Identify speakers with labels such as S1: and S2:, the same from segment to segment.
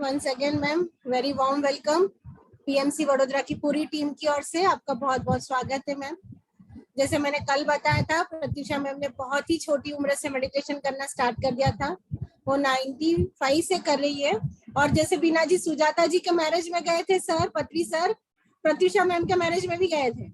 S1: Once again ma'am, very warm welcome. PMC Vadodara की पूरी team की ओर से आपका बहुत बहुत स्वागत है मैम। जैसे मैंने कल बताया था, प्रत्युषा मैम ने बहुत ही छोटी उम्र से मेडिटेशन करना स्टार्ट कर दिया था। वो 95 से कर रही है। और जैसे बीना जी सुजाता जी के मैरिज में गए थे सर, पत्री सर, प्रत्युषा मैम के मैरिज में भी गए थे।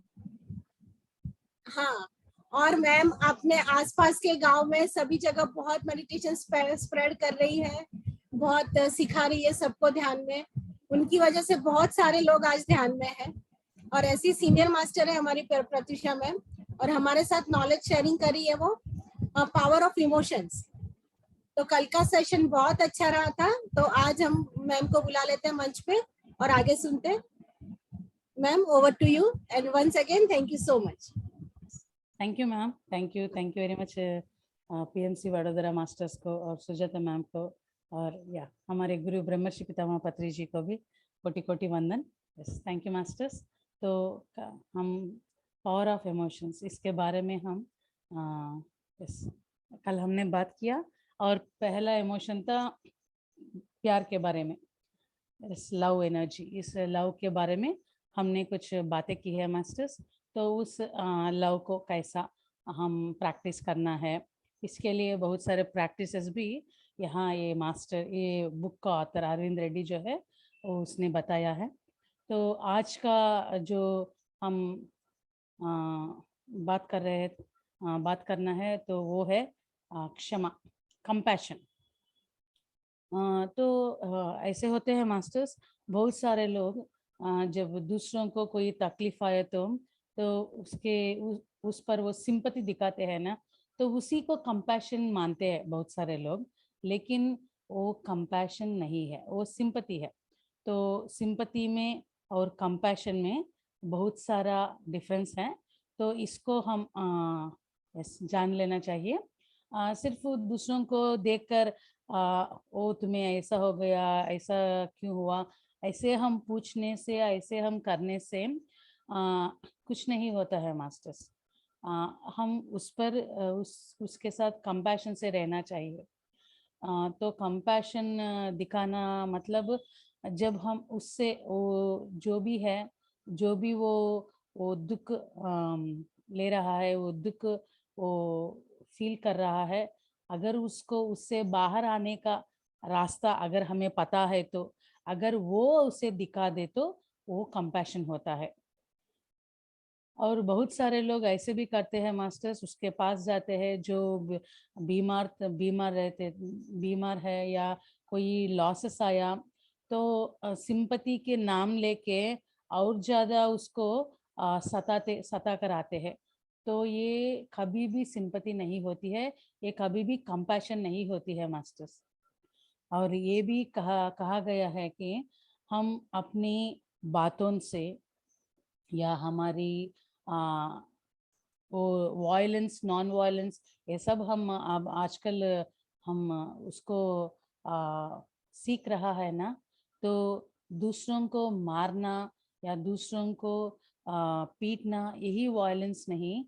S1: हाँ, और मैम अपने आसपास के गांव में सभी जगह बहुत मेडिटेशन स्प्रेड कर रही है, बहुत सिखा रही है सबको ध्यान में। उनकी वजह से बहुत सारे लोग आज ध्यान में हैं। और ऐसी सीनियर मास्टर है हमारी प्रत्युषा मैम, और हमारे साथ नॉलेज शेयरिंग करी है वो, पावर ऑफ इमोशंस। तो कल का सेशन बहुत अच्छा रहा था, तो आज हम मैम को बुला लेते हैं मंच पे और आगे सुनते हैं। Ma'am, over to you and once again thank you so much.
S2: Thank you ma'am, thank you very much PMC Vadodara masters को और सुजाता मैम को, और या हमारे गुरु ब्रह्मर्षि पितामह पत्री जी को भी कोटि कोटि वंदन। Yes, thank you masters. तो हम पावर ऑफ इमोशंस, इसके बारे में हम यस कल हमने बात किया, और पहला इमोशन था प्यार के बारे में, इस लव एनर्जी, इस लव के बारे में हमने कुछ बातें की है मास्टर्स। तो उस लव को कैसा हम प्रैक्टिस करना है, इसके लिए बहुत सारे प्रैक्टिसेस भी यहाँ ये मास्टर, ये बुक का ऑथर अरविंद रेड्डी जो है वो उसने बताया है। तो आज का जो हम बात कर रहे हैं, बात करना है, तो वो है क्षमा, कंपैशन। तो ऐसे होते हैं मास्टर्स, बहुत सारे लोग जब दूसरों को कोई तकलीफ आए तो उस पर वो सिंपैथी दिखाते हैं ना, तो उसी को कंपैशन मानते हैं बहुत सारे लोग। लेकिन वो कंपैशन नहीं है, वो सिंपैथी है। तो सिंपैथी में और कंपैशन में बहुत सारा डिफरेंस है। तो इसको हम जान लेना चाहिए। सिर्फ दूसरों को देखकर ओ तुम्हें ऐसा हो गया, ऐसा क्यों हुआ, ऐसे हम पूछने से, ऐसे हम करने से कुछ नहीं होता है मास्टर्स। हम उस पर उसके साथ कंपैशन से रहना चाहिए। तो कंपैशन दिखाना मतलब जब हम उससे वो जो भी है, जो भी वो दुख ले रहा है, वो दुख वो फील कर रहा है, अगर उसको उससे बाहर आने का रास्ता अगर हमें पता है, तो अगर वो उसे दिखा दे तो वो कंपैशन होता है। और बहुत सारे लोग ऐसे भी करते हैं मास्टर्स, उसके पास जाते हैं जो बीमार रहते, बीमार है या कोई लॉसेस आया, तो सिंपैथी के नाम लेके और ज़्यादा उसको सता कर आते हैं। तो ये कभी भी सिंपैथी नहीं होती है, ये कभी भी कंपैशन नहीं होती है मास्टर्स। और ये भी कहा गया है कि हम अपनी बातों से या हमारी वो वायलेंस, नॉन वायलेंस, ये सब हम अब आजकल हम उसको सीख रहा है ना। तो दूसरों को मारना या दूसरों को पीटना, यही वायलेंस नहीं,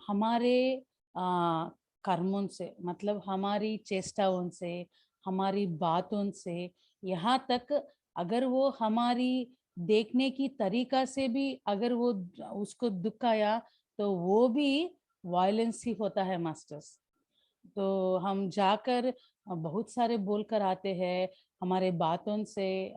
S2: हमारे कर्मों से, मतलब हमारी चेष्टाओं से, हमारी बातों से, यहाँ तक अगर वो हमारी देखने की तरीका से भी अगर वो उसको दुख आया, तो वो भी वायलेंस ही होता है मास्टर्स। तो हम जाकर बहुत सारे बोल कर आते हैं, हमारे बातों से,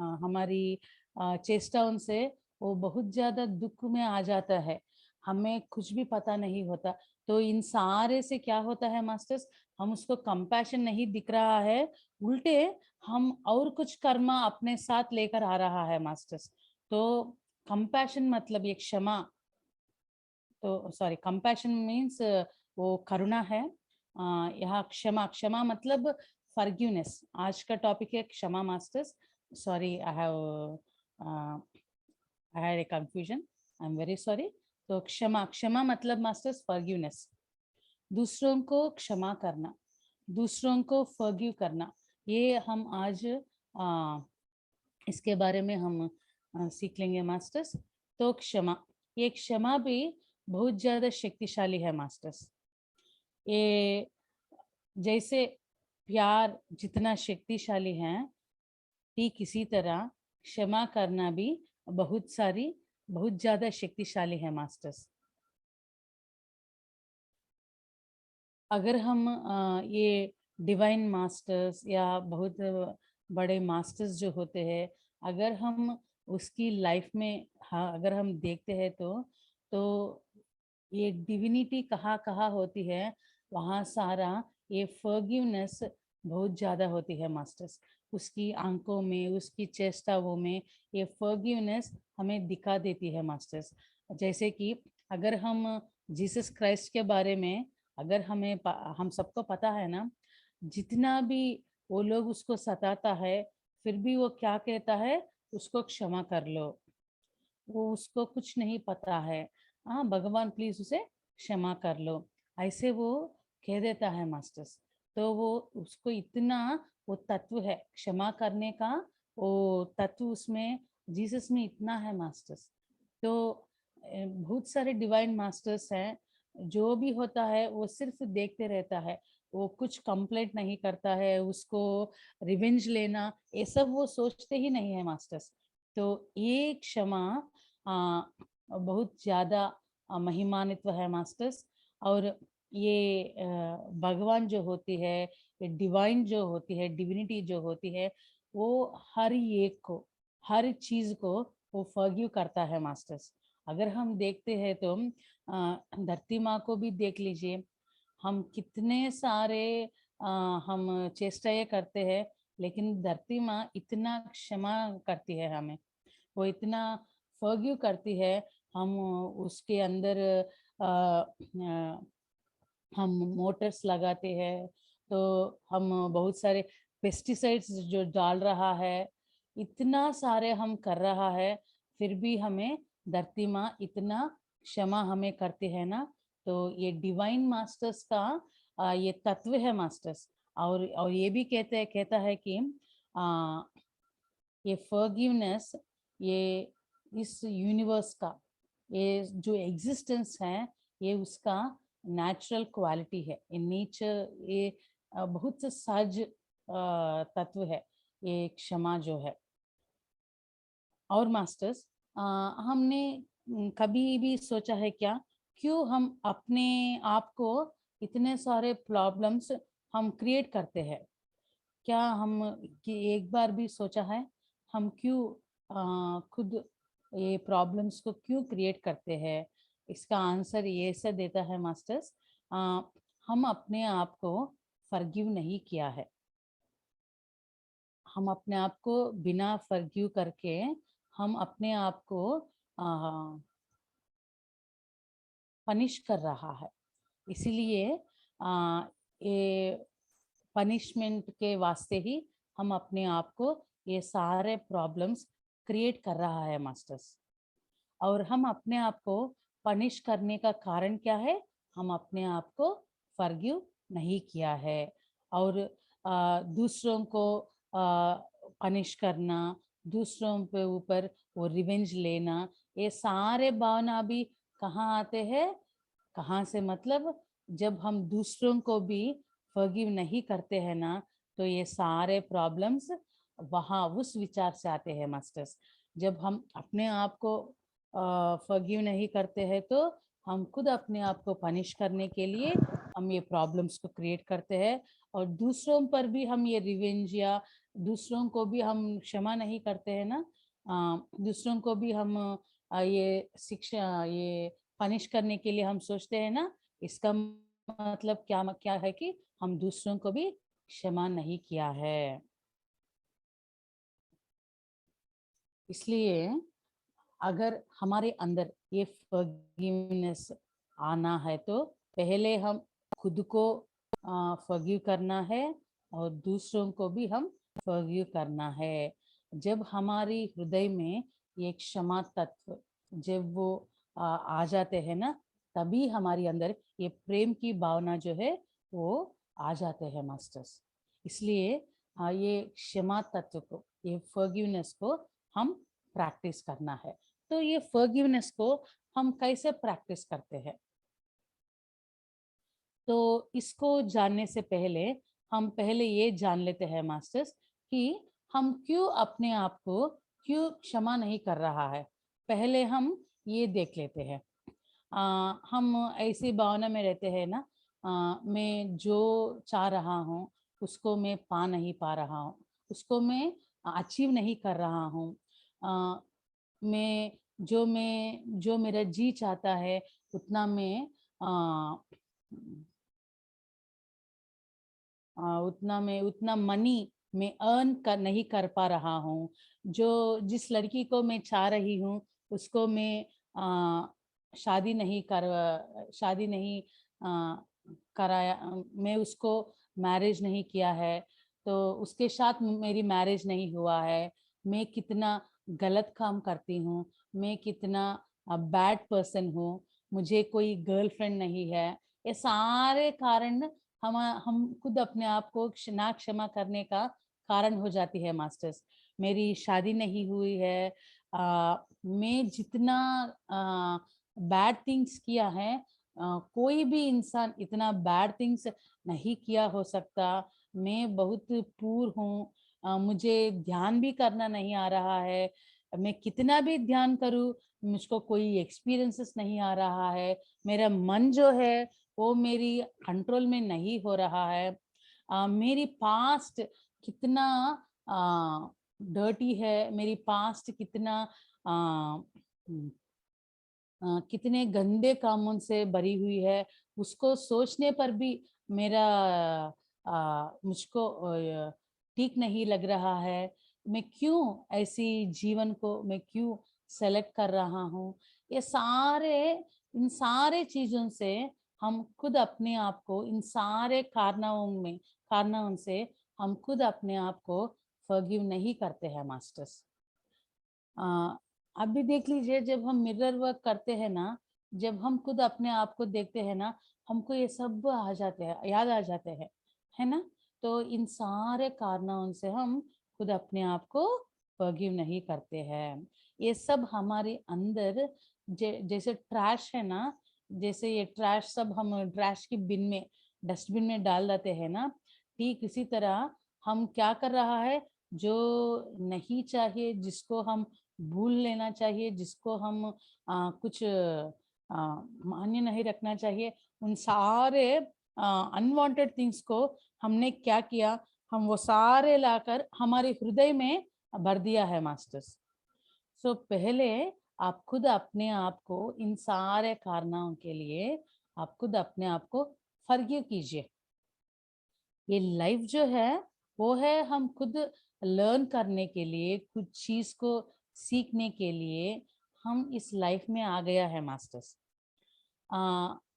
S2: हमारी चेष्टाओं से वो बहुत ज़्यादा दुख में आ जाता है, हमें कुछ भी पता नहीं होता। तो इन सारे से क्या होता है मास्टर्स, हम उसको कंपैशन नहीं दिख रहा है, उल्टे हम और कुछ कर्म अपने साथ लेकर आ रहा है मास्टर्स। तो कंपैशन मतलब ये क्षमा, तो सॉरी, कंपैशन मीन्स वो करुणा है। यहाँ क्षमा, क्षमा मतलब फॉरगिवनेस। आज का टॉपिक है क्षमा masters. Sorry, I had a confusion, I am very sorry. तो क्षमा, क्षमा मतलब मास्टर्स फॉरगिवनेस, दूसरों को क्षमा करना, दूसरों को फॉरगिव करना। ये हम आज इसके बारे में हम सीख लेंगे मास्टर्स। तो क्षमा, ये क्षमा भी बहुत ज़्यादा शक्तिशाली है मास्टर्स। ये जैसे प्यार जितना शक्तिशाली है, ठीक इसी तरह क्षमा करना भी बहुत ज्यादा शक्तिशाली है मास्टर्स। अगर हम ये डिवाइन मास्टर्स या बहुत बड़े मास्टर्स जो होते हैं, अगर हम उसकी लाइफ में, हाँ, अगर हम देखते हैं तो ये डिविनिटी कहाँ कहाँ होती है, वहाँ सारा ये फॉरगिवनेस बहुत ज्यादा होती है मास्टर्स। उसकी आंखों में, उसकी चेष्टाओं में ये फॉरगिवनेस हमें दिखा देती है मास्टर्स। जैसे कि अगर हम जीसस क्राइस्ट के बारे में, अगर हम सबको पता है ना, जितना भी वो लोग उसको सताता है, फिर भी वो क्या कहता है, उसको क्षमा कर लो। वो उसको कुछ नहीं पता है, हाँ भगवान प्लीज उसे क्षमा कर लो, ऐसे वो कह देता है मास्टर्स। तो वो उसको इतना, वो तत्व है क्षमा करने का, वो तत्व उसमें जीसस में इतना है मास्टर्स। तो बहुत सारे डिवाइन मास्टर्स हैं, जो भी होता है वो सिर्फ देखते रहता है, वो कुछ कंप्लेंट नहीं करता है, उसको रिवेंज लेना ये सब वो सोचते ही नहीं है मास्टर्स। तो ये क्षमा बहुत ज्यादा महिमान्वित है मास्टर्स। और ये भगवान जो होती है, ये डिवाइन जो होती है, डिविनिटी जो होती है, वो हर एक को, हर चीज को वो फॉरगिव करता है मास्टर्स। अगर हम देखते हैं तो धरती माँ को भी देख लीजिए, हम कितने सारे हम चेष्टाएं करते हैं, लेकिन धरती माँ इतना क्षमा करती है हमें, वो इतना फॉरगिव करती है। हम उसके अंदर हम मोटर्स लगाते हैं, तो हम बहुत सारे पेस्टिसाइड्स जो डाल रहा है, इतना सारे हम कर रहा है, फिर भी हमें धरती माँ इतना क्षमा हमें करते हैं ना। तो ये डिवाइन मास्टर्स का ये तत्व है मास्टर्स। और ये भी कहता है कि आ, ये फॉरगिवनेस, ये इस यूनिवर्स का, ये जो एग्जिस्टेंस है, ये उसका नेचुरल क्वालिटी है, ये नेचर, ये बहुत सहज तत्व है ये क्षमा जो है। और मास्टर्स, हमने कभी भी सोचा है क्या, क्यों हम अपने आप को इतने सारे प्रॉब्लम्स हम क्रिएट करते हैं? क्या हम कि एक बार भी सोचा है हम क्यों खुद ये प्रॉब्लम्स को क्यों क्रिएट करते हैं? इसका आंसर ये से देता है मास्टर्स, हम अपने आप को फॉरगिव नहीं किया है। हम अपने आप को बिना फॉरगिव करके हम अपने आप को पनिश कर रहा है। इसीलिए ये पनिशमेंट के वास्ते ही हम अपने आप को ये सारे प्रॉब्लम्स क्रिएट कर रहा है मास्टर्स। और हम अपने आप को पनिश करने का कारण क्या है? हम अपने आप को फॉरगिव नहीं किया है। और दूसरों को पनिश करना, दूसरों पे ऊपर वो रिवेंज लेना, ये सारे भावना भी कहाँ आते हैं? कहाँ से मतलब, जब हम दूसरों को भी फॉरगिव नहीं करते हैं ना, तो ये सारे प्रॉब्लम्स वहाँ उस विचार से आते हैं मास्टर्स। जब हम अपने आप को फॉरगिव नहीं करते हैं, तो हम खुद अपने आप को पनिश करने के लिए हम ये प्रॉब्लम्स को क्रिएट करते हैं। और दूसरों पर भी हम ये रिवेंज, या दूसरों को भी हम क्षमा नहीं करते हैं ना, दूसरों को भी हम ये शिक्षा, ये पनिश करने के लिए हम सोचते हैं ना, इसका मतलब क्या क्या है कि हम दूसरों को भी क्षमा नहीं किया है। इसलिए अगर हमारे अंदर ये फॉरगिवनेस आना है, तो पहले हम खुद को फॉरगिव करना है, और दूसरों को भी हम फॉरगिव करना है। जब हमारी हृदय में ये क्षमा तत्व जब वो आ जाते हैं ना, तभी हमारे अंदर ये प्रेम की भावना जो है वो आ जाते हैं मास्टर्स। इसलिए ये क्षमा तत्व को, ये फॉरगिवनेस को हम प्रैक्टिस करना है। तो ये फॉरगिवनेस को हम कैसे प्रैक्टिस करते हैं? तो इसको जानने से पहले हम पहले ये जान लेते हैं मास्टर्स कि हम क्यों अपने आप को क्यों क्षमा नहीं कर रहा है। पहले हम ये देख लेते हैं। हम ऐसी भावना में रहते हैं ना, मैं जो चाह रहा हूँ उसको मैं पा नहीं पा रहा हूँ, उसको मैं अचीव नहीं कर रहा हूँ। अ, मैं जो मेरा जी चाहता है उतना मैं उतना मनी मैं अर्न कर नहीं कर पा रहा हूँ। जो जिस लड़की को मैं चाह रही हूँ उसको मैं शादी नहीं कराया, मैं उसको मैरिज नहीं किया है, तो उसके साथ मेरी मैरिज नहीं हुआ है। मैं कितना गलत काम करती हूँ, मैं कितना बैड पर्सन हूँ, मुझे कोई गर्लफ्रेंड नहीं है। ये सारे कारण हम खुद अपने आप को ना क्षमा करने का कारण हो जाती है मास्टर्स। मेरी शादी नहीं हुई है, मैं जितना बैड थिंग्स किया है, कोई भी इंसान इतना बैड थिंग्स नहीं किया हो सकता। मैं बहुत पूर हूँ, मुझे ध्यान भी करना नहीं आ रहा है। मैं कितना भी ध्यान करूँ मुझको कोई एक्सपीरियंसेस नहीं आ रहा है। मेरा मन जो है वो मेरी कंट्रोल में नहीं हो रहा है। मेरी पास्ट कितना डर्टी है, मेरी पास्ट कितना कितने गंदे कामों से भरी हुई है, उसको सोचने पर भी मेरा मुझको ठीक नहीं लग रहा है। मैं क्यों ऐसी जीवन को मैं क्यों सेलेक्ट कर रहा हूँ। ये सारे इन सारे चीजों से हम खुद अपने आप को इन सारे कारनामों से हम खुद अपने आप को फॉरगिव नहीं करते हैं मास्टर्स। आप भी देख लीजिए, जब हम मिरर वर्क करते हैं ना, जब हम खुद अपने आप को देखते हैं ना, हमको ये सब आ जाते हैं, याद आ जाते हैं, है ना। तो इन सारे कारणों से हम खुद अपने आप को फॉरगिव नहीं करते हैं। ये सब हमारे अंदर जैसे ट्रैश है ना, जैसे ये ट्रैश सब हम ट्रैश की बिन में डस्टबिन में डाल देते हैं ना, ठीक इसी तरह हम क्या कर रहा है, जो नहीं चाहिए, जिसको हम भूल लेना चाहिए, जिसको हम कुछ मान्य नहीं रखना चाहिए, उन सारे अनवांटेड थिंग्स को हमने क्या किया, हम वो सारे लाकर हमारे हृदय में भर दिया है मास्टर्स। सो पहले आप खुद अपने आप को इन सारे कारणों के लिए आप खुद अपने आप को फॉरगिव कीजिए। ये लाइफ जो है वो है हम खुद लर्न करने के लिए, कुछ चीज को सीखने के लिए हम इस लाइफ में आ गया है मास्टर्स।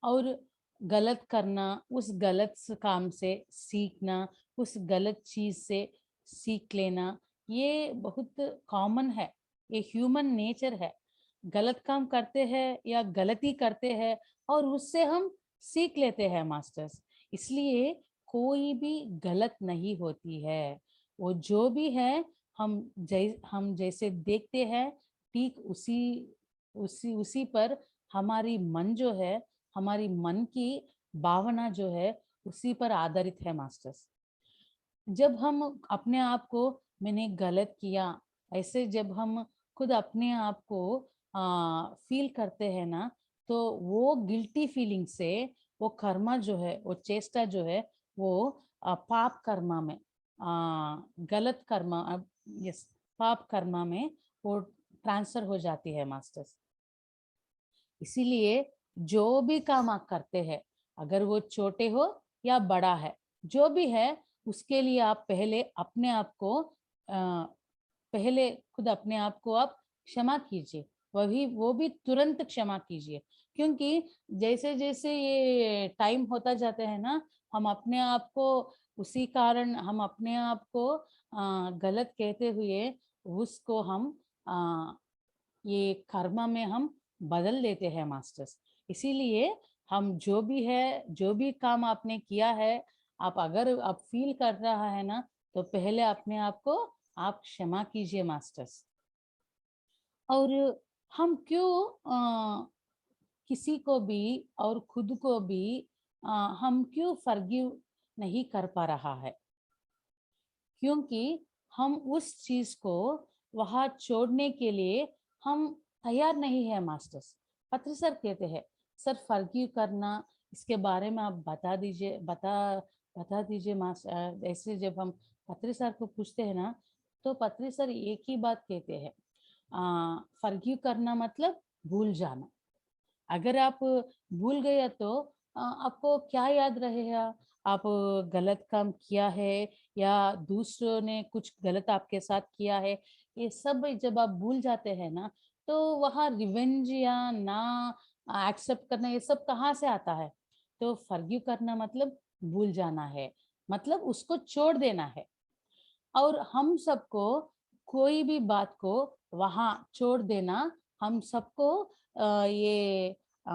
S2: और गलत करना, उस गलत काम से सीखना, उस गलत चीज से सीख लेना, ये बहुत कॉमन है, ये ह्यूमन नेचर है। गलत काम करते हैं या गलती करते हैं और उससे हम सीख लेते हैं मास्टर्स। इसलिए कोई भी गलत नहीं होती है, वो जो भी है हम जैसे देखते हैं ठीक उसी उसी उसी पर हमारी मन जो है, हमारी मन की भावना जो है उसी पर आधारित है मास्टर्स। जब हम अपने आप को मैंने गलत किया ऐसे जब हम खुद अपने आप को फील करते हैं ना, तो वो गिल्टी फीलिंग से वो कर्मा जो है, वो चेष्टा जो है, वो पाप कर्मा में गलत कर्मा, यस, पाप कर्मा में वो ट्रांसफर हो जाती है मास्टर्स। इसीलिए जो भी काम आप करते हैं, अगर वो छोटे हो या बड़ा है, जो भी है, उसके लिए आप पहले अपने आप को पहले खुद अपने आप को आप क्षमा कीजिए। वही वो भी तुरंत क्षमा कीजिए, क्योंकि जैसे जैसे ये टाइम होता जाता है ना, हम अपने आप को उसी कारण हम अपने आप को गलत कहते हुए उसको हम ये कर्म में हम बदल देते हैं मास्टर्स। इसीलिए हम जो भी है, जो भी काम आपने किया है, आप अगर आप फील कर रहा है ना, तो पहले अपने आप को आप क्षमा कीजिए मास्टर्स। और हम क्यों किसी को भी और खुद को भी हम क्यों फॉरगिव नहीं कर पा रहा है, क्योंकि हम उस चीज को वहां छोड़ने के लिए हम तैयार नहीं है मास्टर्स। पत्री सर कहते हैं, सर फॉरगिव करना, इसके बारे में आप बता दीजिए मास्टर। ऐसे जब हम पत्री सर को पूछते हैं ना, तो पत्री सर एक ही बात कहते हैं, फॉरगिव करना मतलब भूल जाना। अगर आप भूल गए तो आपको क्या याद रहेगा, आप गलत काम किया है या दूसरों ने कुछ गलत आपके साथ किया है, ये सब जब आप भूल जाते हैं ना, तो वहाँ रिवेंज या ना एक्सेप्ट करना ये सब कहाँ से आता है। तो फॉरगिव करना मतलब भूल जाना है, मतलब उसको छोड़ देना है। और हम सबको कोई भी बात को वहाँ छोड़ देना, हम सबको ये अ,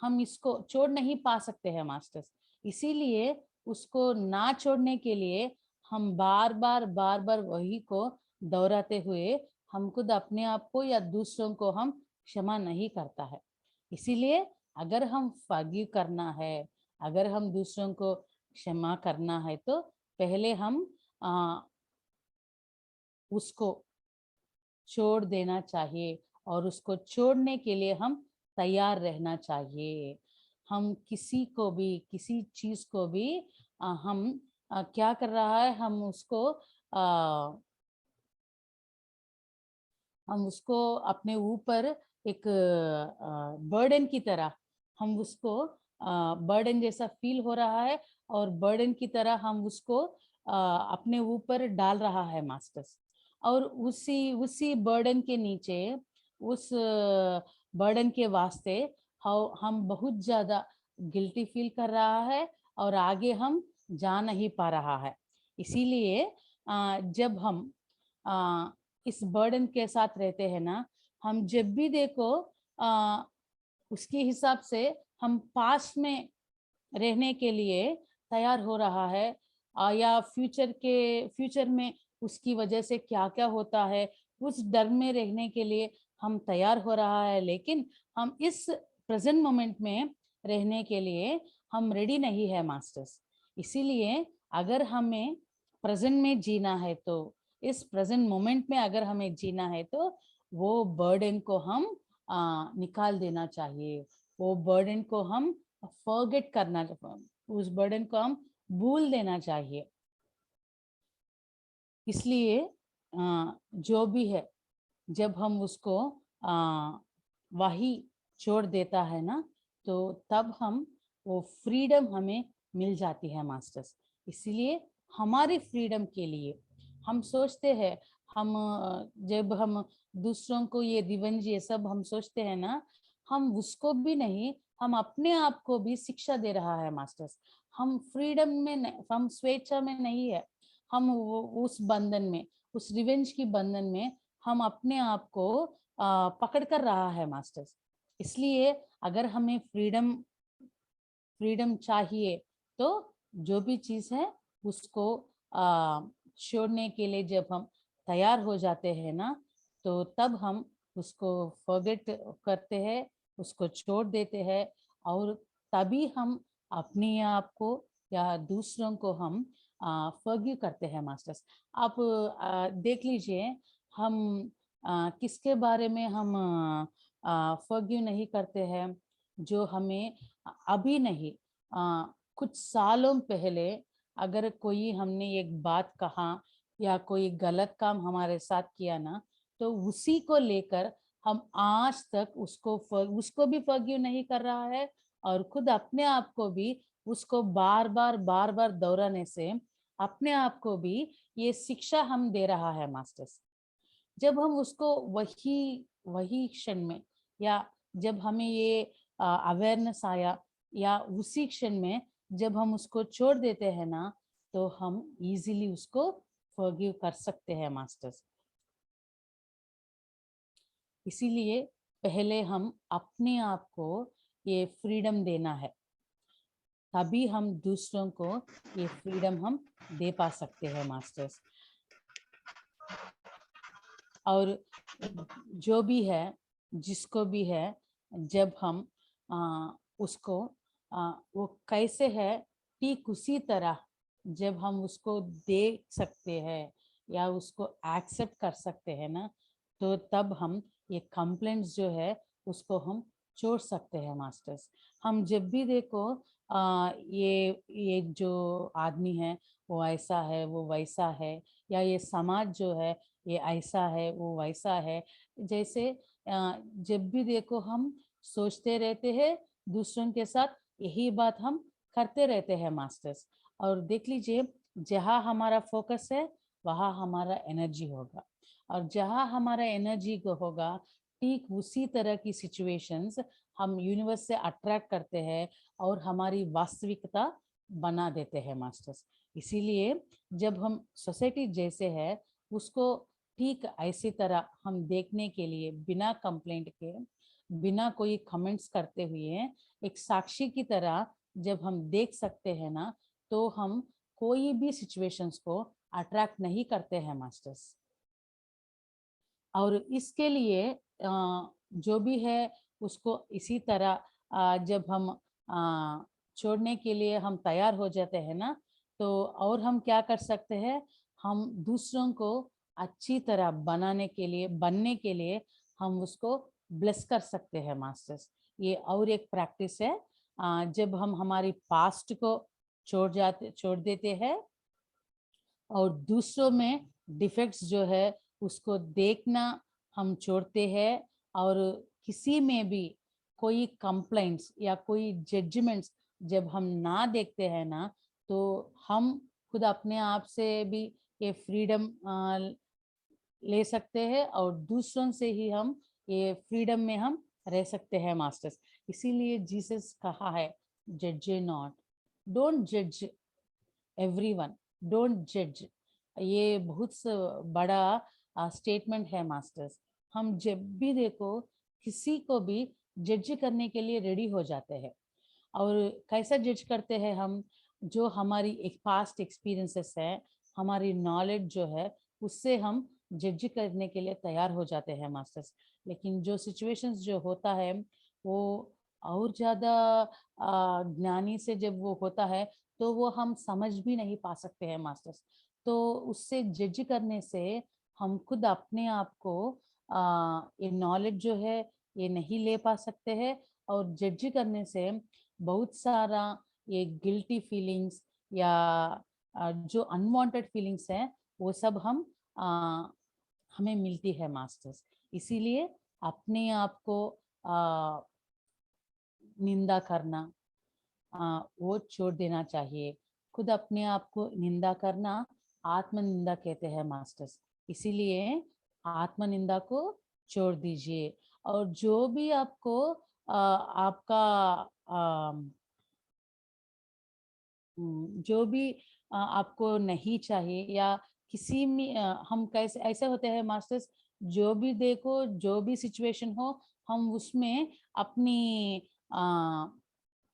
S2: हम इसको छोड़ नहीं पा सकते हैं मास्टर्स। इसीलिए उसको ना छोड़ने के लिए हम बार बार वही को दोहराते हुए हम खुद अपने आप को या दूसरों को हम क्षमा नहीं करता है। इसीलिए अगर हम फॉरगिव करना है, अगर हम दूसरों को क्षमा करना है, तो पहले हम उसको छोड़ देना चाहिए, और उसको छोड़ने के लिए हम तैयार रहना चाहिए। हम किसी को भी, किसी चीज को भी हम क्या कर रहा है, हम उसको अपने ऊपर एक बर्डन की तरह, हम उसको बर्डन जैसा फील हो रहा है, और बर्डन की तरह हम उसको अपने ऊपर डाल रहा है मास्टर्स। और उसी उसी बर्डन के नीचे, उस बर्डन के वास्ते हम बहुत ज्यादा गिल्टी फील कर रहा है, और आगे हम जा नहीं पा रहा है। इसीलिए जब हम इस बर्डन के साथ रहते हैं ना, हम जब भी देखो आ, उसके हिसाब से हम पास में रहने के लिए तैयार हो रहा है, या फ्यूचर में उसकी वजह से क्या क्या होता है, उस डर में रहने के लिए हम तैयार हो रहा है। लेकिन हम इस प्रेजेंट मोमेंट में रहने के लिए हम रेडी नहीं है मास्टर्स। इसीलिए अगर हमें प्रेजेंट में जीना है, तो इस प्रेजेंट मोमेंट में अगर हमें जीना है, तो वो बर्डन को हम निकाल देना चाहिए। वो बर्डन को हम फॉरगेट करना, उस बर्डन को हम भूल देना चाहिए। इसलिए जो भी है, जब हम उसको वही छोड़ देता है ना, तो तब हम वो फ्रीडम हमें मिल जाती है मास्टर्स। इसलिए हमारी फ्रीडम के लिए हम सोचते हैं, हम जब हम दूसरों को ये रिवेंज ये सब हम सोचते हैं ना, हम उसको भी नहीं, हम अपने आप को भी शिक्षा दे रहा है मास्टर्स। हम फ्रीडम में हम स्वेच्छा में नहीं है, हम उस बंधन में, उस रिवेंज की बंधन में हम अपने आप को पकड़ कर रहा है मास्टर्स। इसलिए अगर हमें फ्रीडम फ्रीडम चाहिए, तो जो भी चीज है उसको छोड़ने के लिए जब हम तैयार हो जाते हैं ना, तो तब हम उसको फॉरगेट करते हैं, उसको छोड़ देते हैं, और तभी हम अपने आप को या दूसरों को हम फॉरगिव करते हैं मास्टर्स। आप देख लीजिए, हम किसके बारे में हम फॉरगिव नहीं करते हैं, जो हमें अभी नहीं, कुछ सालों पहले अगर कोई हमने एक बात कहा या कोई गलत काम हमारे साथ किया ना, तो उसी को लेकर हम आज तक उसको भी फॉरगिव नहीं कर रहा है, और खुद अपने आप को भी उसको बार बार दोहराने से अपने आप को भी ये शिक्षा हम दे रहा है मास्टर्स। जब हम उसको वही वही क्षण में, या जब हमें ये अवेयरनेस आया, या उसी क्षण में जब हम उसको छोड़ देते हैं ना, तो हम इजीली उसको फॉरगिव कर सकते हैं मास्टर्स। इसीलिए पहले हम अपने आप को ये फ्रीडम देना है, तभी हम दूसरों को ये फ्रीडम हम दे पा सकते हैं मास्टर्स। और जो भी है, जिसको भी है, जब हम उसको वो कैसे है, ठीक उसी तरह जब हम उसको देख सकते हैं या उसको एक्सेप्ट कर सकते हैं ना, तो तब हम ये कंप्लेंट्स जो है उसको हम छोड़ सकते हैं मास्टर्स। हम जब भी देखो ये जो आदमी है वो ऐसा है वो वैसा है, या ये समाज जो है ये ऐसा है वो वैसा है, जैसे जब भी देखो हम सोचते रहते हैं दूसरों के साथ, यही बात हम करते रहते हैं मास्टर्स। और देख लीजिए, जहाँ हमारा फोकस है वहाँ हमारा एनर्जी होगा, और जहाँ हमारा एनर्जी को होगा ठीक उसी तरह की सिचुएशंस हम यूनिवर्स से अट्रैक्ट करते हैं और हमारी वास्तविकता बना देते हैं मास्टर्स। इसीलिए जब हम सोसाइटी जैसे है उसको ठीक ऐसी तरह हम देखने के लिए बिना कंप्लेंट के, बिना कोई कमेंट्स करते हुए, एक साक्षी की तरह जब हम देख सकते हैं ना, तो हम कोई भी सिचुएशंस को अट्रैक्ट नहीं करते हैं मास्टर्स। और इसके लिए जो भी है उसको इसी तरह जब हम छोड़ने के लिए हम तैयार हो जाते हैं ना, तो और हम क्या कर सकते हैं, हम दूसरों को अच्छी तरह बनने के लिए हम उसको ब्लेस कर सकते हैं मास्टर्स। ये और एक प्रैक्टिस है, जब हम हमारी पास्ट को छोड़ देते हैं और दूसरों में डिफेक्ट्स जो है उसको देखना हम छोड़ते हैं, और किसी में भी कोई कंप्लेंट्स या कोई जजमेंट्स जब हम ना देखते हैं ना, तो हम खुद अपने आप से भी ये फ्रीडम ले सकते हैं और दूसरों से ही हम ये फ्रीडम में हम रह सकते हैं मास्टर्स। इसीलिए जीसस कहा है, जज नॉट, डोंट जज एवरीवन, डोंट जज। ये बहुत बड़ा स्टेटमेंट है मास्टर्स। हम जब भी देखो किसी को भी जज करने के लिए रेडी हो जाते हैं, और कैसा जज करते हैं हम, जो हमारी एक पास्ट एक्सपीरियंसेस है, हमारी नॉलेज जो है उससे हम जज करने के लिए तैयार हो जाते हैं मास्टर्स। लेकिन जो सिचुएशंस जो होता है वो और ज़्यादा ज्ञानी से जब वो होता है तो वो हम समझ भी नहीं पा सकते हैं मास्टर्स। तो उससे जज करने से हम खुद अपने आप को ये नॉलेज जो है ये नहीं ले पा सकते हैं, और जज करने से बहुत सारा ये गिल्टी फीलिंग्स या जो अनवांटेड फीलिंग्स हैं वो सब हमें मिलती है मास्टर्स। इसीलिए अपने आप को निंदा करना वो छोड़ देना चाहिए। खुद अपने आप को निंदा करना आत्म निंदा कहते हैं मास्टर्स। इसीलिए आत्म निंदा को छोड़ दीजिए, और जो भी आपको आपका जो भी आपको नहीं चाहिए, या किसी में हम कैसे ऐसे होते हैं मास्टर्स, जो भी देखो जो भी सिचुएशन हो हम उसमें अपनी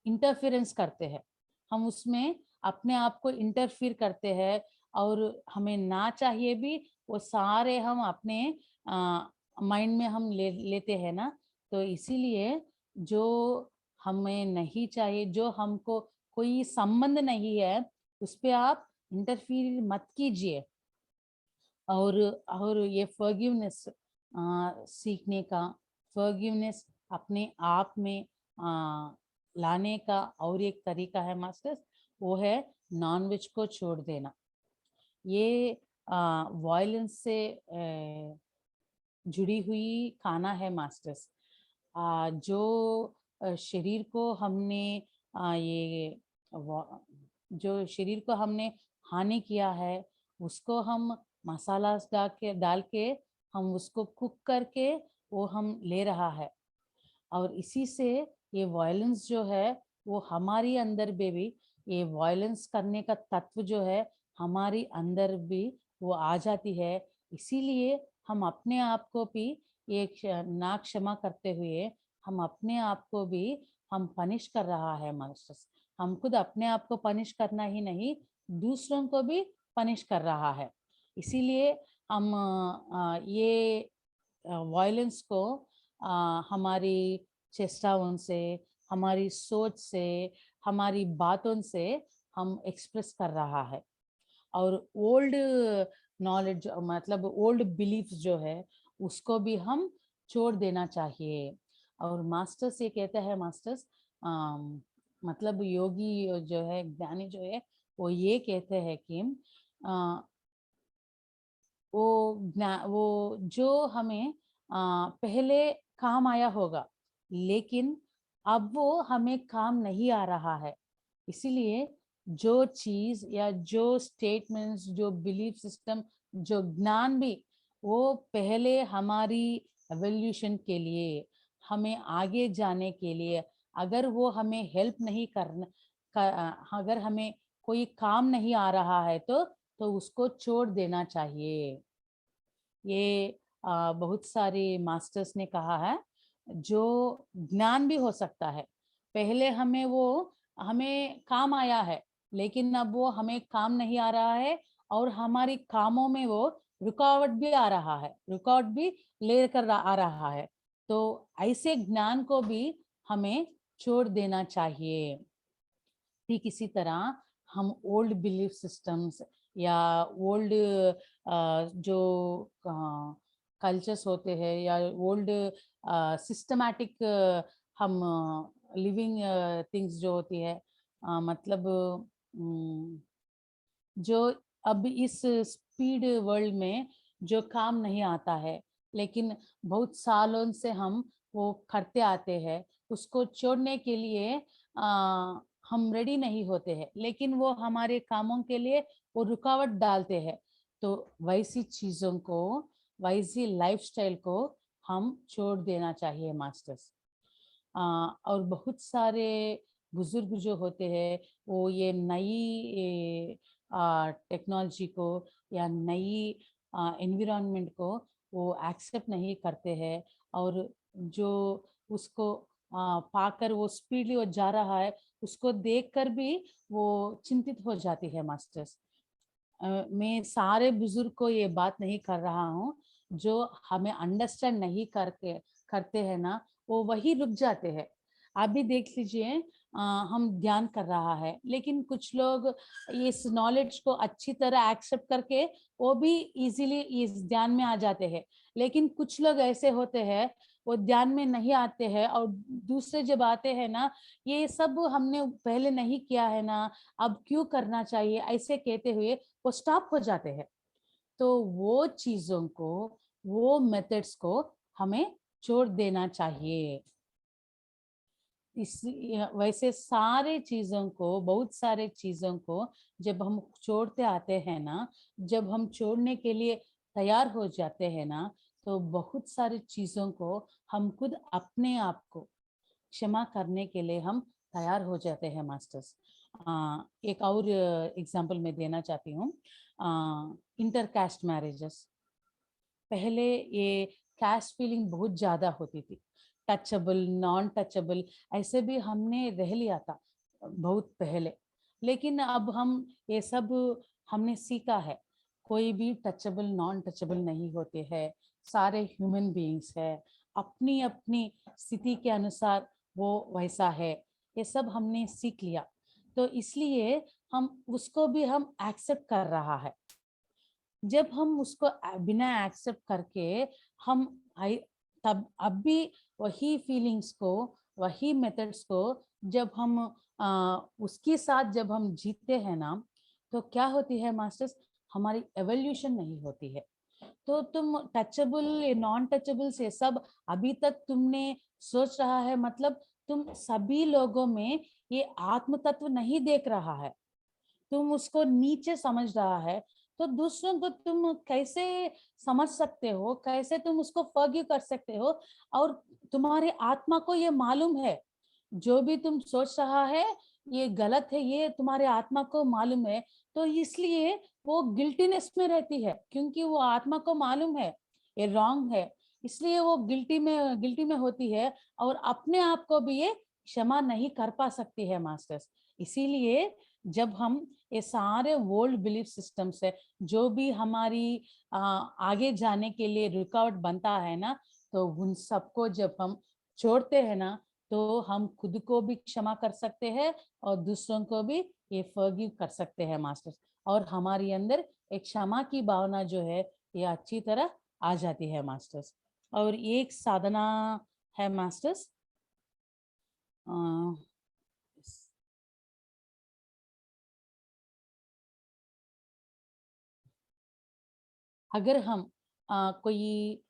S2: इंटरफेरेंस करते हैं, हम उसमें अपने आप को इंटरफियर करते हैं, और हमें ना चाहिए भी वो सारे हम अपने माइंड में हम लेते हैं ना। तो इसीलिए जो हमें नहीं चाहिए, जो हमको कोई संबंध नहीं है, उस पे आप इंटरफीयर मत कीजिए। और ये फॉरगिवनेस सीखने का, फॉरगिवनेस अपने आप में लाने का और एक तरीका है मास्टर्स, वो है नॉनवेज को छोड़ देना। ये वायलेंस से जुड़ी हुई खाना है मास्टर्स। जो शरीर को हमने ये जो शरीर को हमने हानि किया है उसको हम मसाला डाल के हम उसको कुक करके वो हम ले रहा है, और इसी से ये वायलेंस जो है वो हमारी अंदर भी ये वायलेंस करने का तत्व जो है हमारी अंदर भी वो आ जाती है। इसीलिए हम अपने आप को भी ये ना क्षमा करते हुए हम अपने आप को भी हम पनिश कर रहा है मास्टर्स। हम खुद अपने आप को पनिश करना ही नहीं, दूसरों को भी पनिश कर रहा है। इसीलिए हम ये वायलेंस को हमारी चेष्टाओं से, हमारी सोच से, हमारी बातों से हम एक्सप्रेस कर रहा है। और ओल्ड नॉलेज मतलब ओल्ड बिलीफ्स जो है उसको भी हम छोड़ देना चाहिए। और मास्टर्स ये कहते हैं, मास्टर्स मतलब योगी जो है, ज्ञानी जो है, वो ये कहते हैं कि अ, वो जो हमें पहले काम आया होगा, लेकिन अब वो हमें काम नहीं आ रहा है। इसीलिए जो चीज या जो स्टेटमेंट्स, जो बिलीफ सिस्टम, जो ज्ञान भी, वो पहले हमारी एवोल्यूशन के लिए, हमें आगे जाने के लिए, अगर वो हमें हेल्प नहीं अगर हमें कोई काम नहीं आ रहा है तो उसको छोड़ देना चाहिए। ये बहुत सारे मास्टर्स ने कहा है। जो ज्ञान भी हो सकता है, पहले हमें काम आया है, लेकिन अब वो हमें काम नहीं आ रहा है, और हमारी कामों में वो रुकावट भी आ रहा है, रुकावट भी लेकर आ रहा है। तो ऐसे ज्ञान को भी हमें छोड़ देना चाहिए। ठीक इसी तरह हम ओल्ड बिलीफ सिस्टम्स या ओल्ड जो कल्चर्स होते हैं, या ओल्ड सिस्टमैटिक हम लिविंग थिंग्स जो होती है, मतलब अम, जो अब इस स्पीड वर्ल्ड में जो काम नहीं आता है, लेकिन बहुत सालों से हम वो करते आते हैं, उसको छोड़ने के लिए हम रेडी नहीं होते हैं, लेकिन वो हमारे कामों के लिए वो रुकावट डालते हैं। तो वैसी चीज़ों को, वैसी लाइफस्टाइल को हम छोड़ देना चाहिए मास्टर्स। और बहुत सारे बुजुर्ग जो होते हैं, वो ये नई टेक्नोलॉजी को या नई एनवायरनमेंट को वो एक्सेप्ट नहीं करते हैं, और जो उसको पाकर वो स्पीडली वो जा रहा है, उसको देखकर भी वो चिंतित हो जाती है मास्टर्स। मैं सारे बुजुर्ग को ये बात नहीं कर रहा हूँ, जो हमें अंडरस्टैंड नहीं करके करते हैं ना, वो वही रुक जाते हैं। आप भी देख लीजिए, हम ध्यान कर रहा है, लेकिन कुछ लोग इस नॉलेज को अच्छी तरह एक्सेप्ट करके वो भी इजीली इस ध्यान में आ जाते हैं। लेकिन कुछ लोग ऐसे होते हैं, वो ध्यान में नहीं आते हैं, और दूसरे जब आते हैं ना, ये सब हमने पहले नहीं किया है ना, अब क्यों करना चाहिए, ऐसे कहते हुए वो स्टॉप हो जाते हैं। तो वो चीजों को, वो मेथड्स को हमें छोड़ देना चाहिए। इस वैसे सारे चीजों को, बहुत सारे चीजों को जब हम छोड़ते आते हैं ना, जब हम छोड़ने के लिए तैयार हो जाते हैं ना, तो बहुत सारी चीजों को हम खुद अपने आप को क्षमा करने के लिए हम तैयार हो जाते हैं मास्टर्स। एक और एग्जांपल मैं देना चाहती हूँ। इंटरकास्ट मैरिजेस, पहले ये कास्ट फीलिंग बहुत ज्यादा होती थी, टचेबल, नॉन टचेबल, ऐसे भी हमने रह लिया था बहुत पहले। लेकिन अब हम ये सब हमने सीखा है, कोई भी टचेबल नॉन टचेबल नहीं होते हैं, सारे ह्यूमन बीइंग्स है, अपनी अपनी स्थिति के अनुसार वो वैसा है, ये सब हमने सीख लिया। तो इसलिए हम उसको भी हम एक्सेप्ट कर रहा है। जब हम उसको बिना एक्सेप्ट करके हम तब अब भी वही फीलिंग्स को, वही मेथड्स को जब हम उसके साथ जब हम जीते हैं ना, तो क्या होती है मास्टर्स, हमारी एवोल्यूशन नहीं होती है। तो तुम टचेबल, नॉन टचेबल से सब अभी तक तुमने सोच रहा है, मतलब तुम सभी लोगों में ये आत्म तत्व नहीं देख रहा है, तुम उसको नीचे समझ रहा है। तो दूसरों को तुम कैसे समझ सकते हो, कैसे तुम उसको फॉरगिव कर सकते हो? और तुम्हारे आत्मा को ये मालूम है, जो भी तुम सोच रहा है ये गलत है, ये तुम्हारे आत्मा को मालूम है। तो इसलिए वो गिल्टीनेस में रहती है, क्योंकि वो आत्मा को मालूम है ये रॉन्ग है, इसलिए वो गिल्टी में होती है, और अपने आप को भी ये क्षमा नहीं कर पा सकती है मास्टर्स। इसीलिए जब हम ये सारे वर्ल्ड बिलीफ सिस्टम्स है, जो भी हमारी आगे जाने के लिए रुकावट बनता है ना, तो उन सबको जब हम छोड़ते हैं ना, तो हम खुद को भी क्षमा कर सकते हैं और दूसरों को भी ये फॉरगिव कर सकते हैं मास्टर्स। और हमारी अंदर एक क्षमा की भावना जो है ये अच्छी तरह आ जाती है मास्टर्स। और एक साधना है मास्टर्स, अगर हम कोई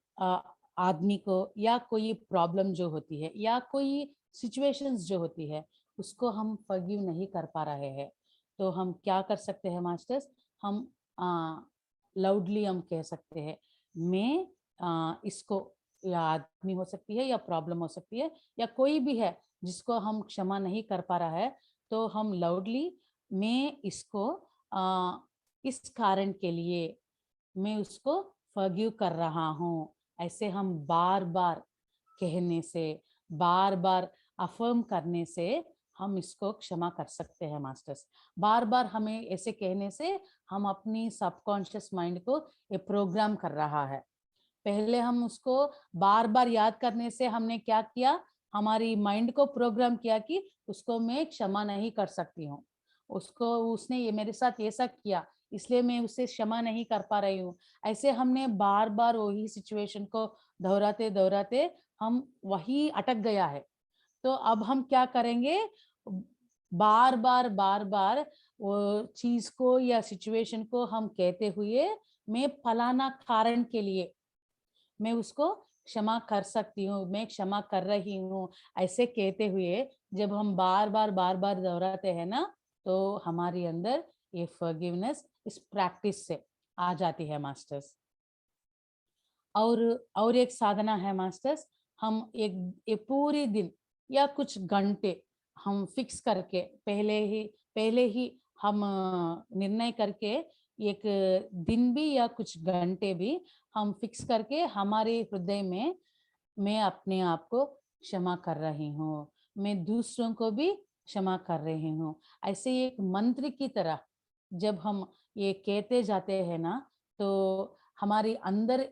S2: आदमी को या कोई प्रॉब्लम जो होती है या कोई सिचुएशंस जो होती है उसको हम फॉरगिव नहीं कर पा रहे हैं, तो हम क्या कर सकते हैं मास्टर्स, हम लाउडली हम कह सकते हैं मैं इसको, या आदमी हो सकती है या प्रॉब्लम हो सकती है या कोई भी है जिसको हम क्षमा नहीं कर पा रहा है, तो हम लाउडली मैं इसको इस कारण के लिए मैं उसको फॉरगिव कर रहा हूँ, ऐसे हम बार बार कहने से, बार बार अफर्म करने से हम इसको क्षमा कर सकते हैं मास्टर्स। बार बार हमें ऐसे कहने से हम अपनी सबकॉन्शियस माइंड को ये प्रोग्राम कर रहा है। पहले हम उसको बार बार याद करने से हमने क्या किया, हमारी माइंड को प्रोग्राम किया कि उसको मैं क्षमा नहीं कर सकती हूँ, उसको उसने ये मेरे साथ ऐसा किया इसलिए मैं उसे क्षमा नहीं कर पा रही हूँ। ऐसे हमने बार बार वही सिचुएशन को दोहराते दोहराते हम वही अटक गया है। तो अब हम क्या करेंगे, बार बार वो चीज को या सिचुएशन को हम कहते हुए मैं फलाना कारण के लिए मैं उसको क्षमा कर सकती हूँ, मैं क्षमा कर रही हूँ, ऐसे कहते हुए जब हम बार बार दोहराते हैं ना, तो हमारी अंदर ये फॉरगिवनेस इस प्रैक्टिस से आ जाती है मास्टर्स। और एक साधना है मास्टर्स, हम एक पूरे दिन या कुछ घंटे हम फिक्स करके पहले ही हम निर्णय करके एक दिन भी या कुछ घंटे भी हम फिक्स करके हमारे हृदय में मैं अपने आप को क्षमा कर रही हूँ, मैं दूसरों को भी क्षमा कर रही हूँ, ऐसे एक मंत्र की तरह जब हम ये कहते जाते हैं ना, तो हमारी अंदर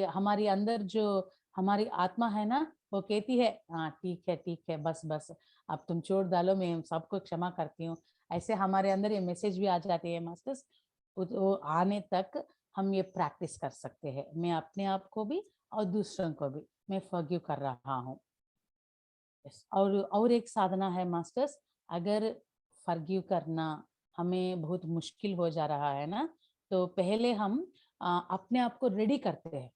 S2: हमारी अंदर जो हमारी आत्मा है ना, वो कहती है हाँ ठीक है, बस बस अब तुम छोड़ डालो, मैं सबको क्षमा करती हूँ। ऐसे हमारे अंदर ये मैसेज भी आ जाती है मास्टर्स। वो आने तक हम ये प्रैक्टिस कर सकते हैं, मैं अपने आप को भी और दूसरों को भी मैं फॉरगिव कर रहा हूँ। और एक साधना है मास्टर्स, अगर फॉरगिव करना हमें बहुत मुश्किल हो जा रहा है ना, तो पहले हम अपने आप को रेडी करते हैं।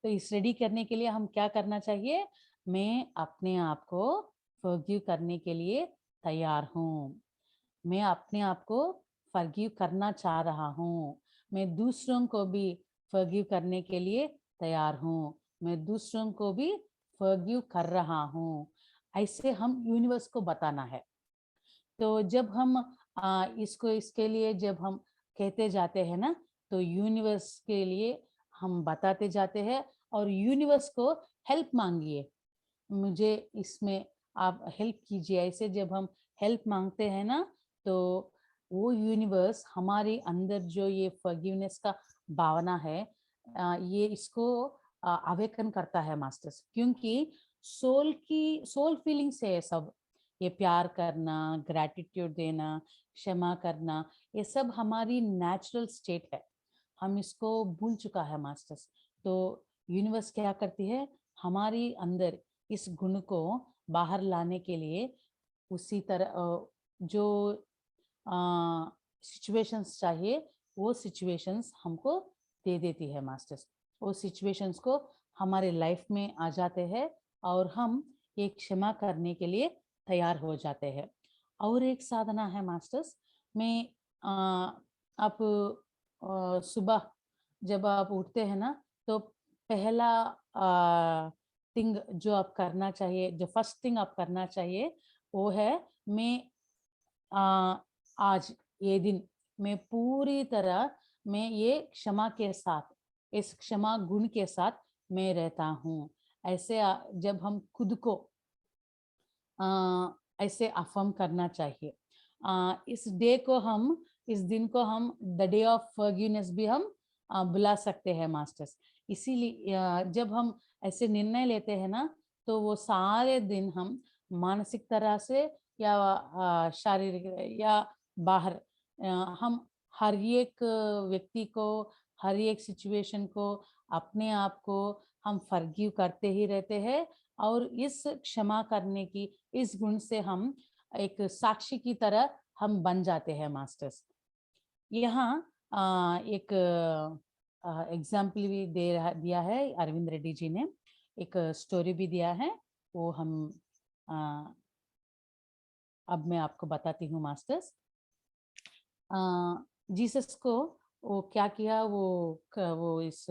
S2: तो इस रेडी करने के लिए हम क्या करना चाहिए, मैं अपने आप को फॉरगिव करने के लिए तैयार हूँ, मैं अपने आप को फॉरगिव करना चाह रहा हूँ, मैं दूसरों को भी फॉरगिव करने के लिए तैयार हूँ, मैं दूसरों को भी फॉरगिव कर रहा हूँ, ऐसे हम यूनिवर्स को बताना है। तो जब हम इसके लिए जब हम कहते जाते हैं ना, तो यूनिवर्स के लिए हम बताते जाते हैं और यूनिवर्स को हेल्प मांगिए, मुझे इसमें आप हेल्प कीजिए। ऐसे जब हम हेल्प मांगते हैं ना, तो वो यूनिवर्स हमारे अंदर जो ये फॉरगिवनेस का भावना है, ये इसको अवेकन करता है मास्टर्स, क्योंकि सोल फीलिंग्स है ये सब, ये प्यार करना, ग्रैटिट्यूड देना, क्षमा करना, ये सब हमारी नेचुरल स्टेट है, हम इसको भूल चुका है मास्टर्स। तो यूनिवर्स क्या करती है, हमारी अंदर इस गुण को बाहर लाने के लिए उसी तरह जो सिचुएशंस चाहिए वो सिचुएशंस हमको दे देती है मास्टर्स। वो सिचुएशंस को हमारे लाइफ में आ जाते हैं और हम ये क्षमा करने के लिए तैयार हो जाते हैं। और एक साधना है मास्टर्स, में आप सुबह जब आप उठते हैं ना, तो पहला थिंग जो आप करना चाहिए, जो फर्स्ट थिंग आप करना चाहिए वो है मैं आज ये दिन मैं पूरी तरह मैं ये क्षमा के साथ, इस क्षमा गुण के साथ मैं रहता हूँ। ऐसे जब हम खुद को ऐसे अफर्म करना चाहिए। इस दिन को हम द डे ऑफ फॉरगिवनेस भी हम बुला सकते हैं मास्टर्स। इसीलिए जब हम ऐसे निर्णय लेते हैं ना, तो वो सारे दिन हम मानसिक तरह से या शारीरिक या बाहर हम हर एक व्यक्ति को, हर एक सिचुएशन को, अपने आप को हम फॉरगिव करते ही रहते हैं। और इस क्षमा करने की इस गुण से हम एक साक्षी की तरह हम बन जाते हैं मास्टर्स। यहाँ एक एग्जाम्पल भी दिया है अरविंद रेड्डी जी ने, एक स्टोरी भी दिया है, वो हम अब मैं आपको बताती हूँ मास्टर्स। जीसस को वो क्या किया, वो इस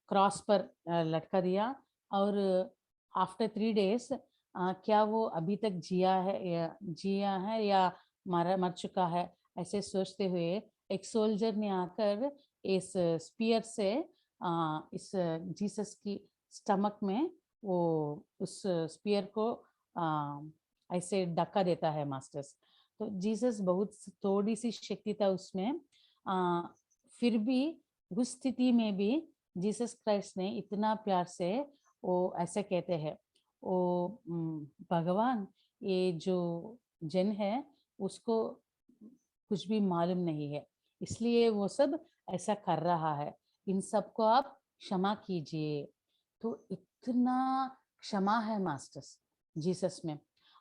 S2: क्रॉस पर लटका दिया, और आफ्टर 3 डेज क्या वो अभी तक जिया है या मर चुका है, ऐसे सोचते हुए एक सोल्जर ने आकर इस स्पीयर से इस जीसस की स्टमक में वो उस स्पीयर को ऐसे धक्का देता है मास्टर्स। तो जीसस बहुत थोड़ी सी शक्ति था उसमें, फिर भी उस स्थिति में भी जीसस क्राइस्ट ने इतना प्यार से वो ऐसे कहते हैं, ओ भगवान, ये जो जन है उसको कुछ भी मालूम नहीं है, इसलिए वो सब ऐसा कर रहा है, इन सबको आप क्षमा कीजिए। तो इतना क्षमा है मास्टर्स जीसस में।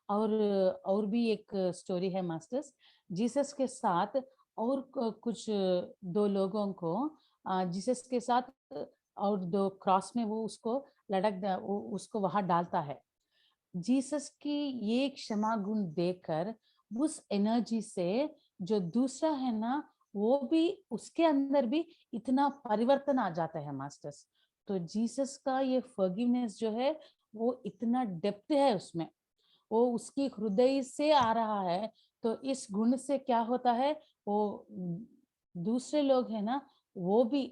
S2: और भी एक स्टोरी है मास्टर्स, जीसस के साथ और कुछ 2 लोगों को जीसस के साथ और 2 क्रॉस में वो उसको उसको वहां डालता है। जीसस की ये क्षमा गुण देखकर उस एनर्जी से जो दूसरा है ना, वो भी उसके अंदर भी इतना परिवर्तन आ जाता है मास्टर्स। तो जीसस का ये फॉरगिवनेस जो है वो इतना डेप्थ है उसमें, वो उसकी हृदय से आ रहा है। तो इस गुण से क्या होता है, वो दूसरे लोग है ना, वो भी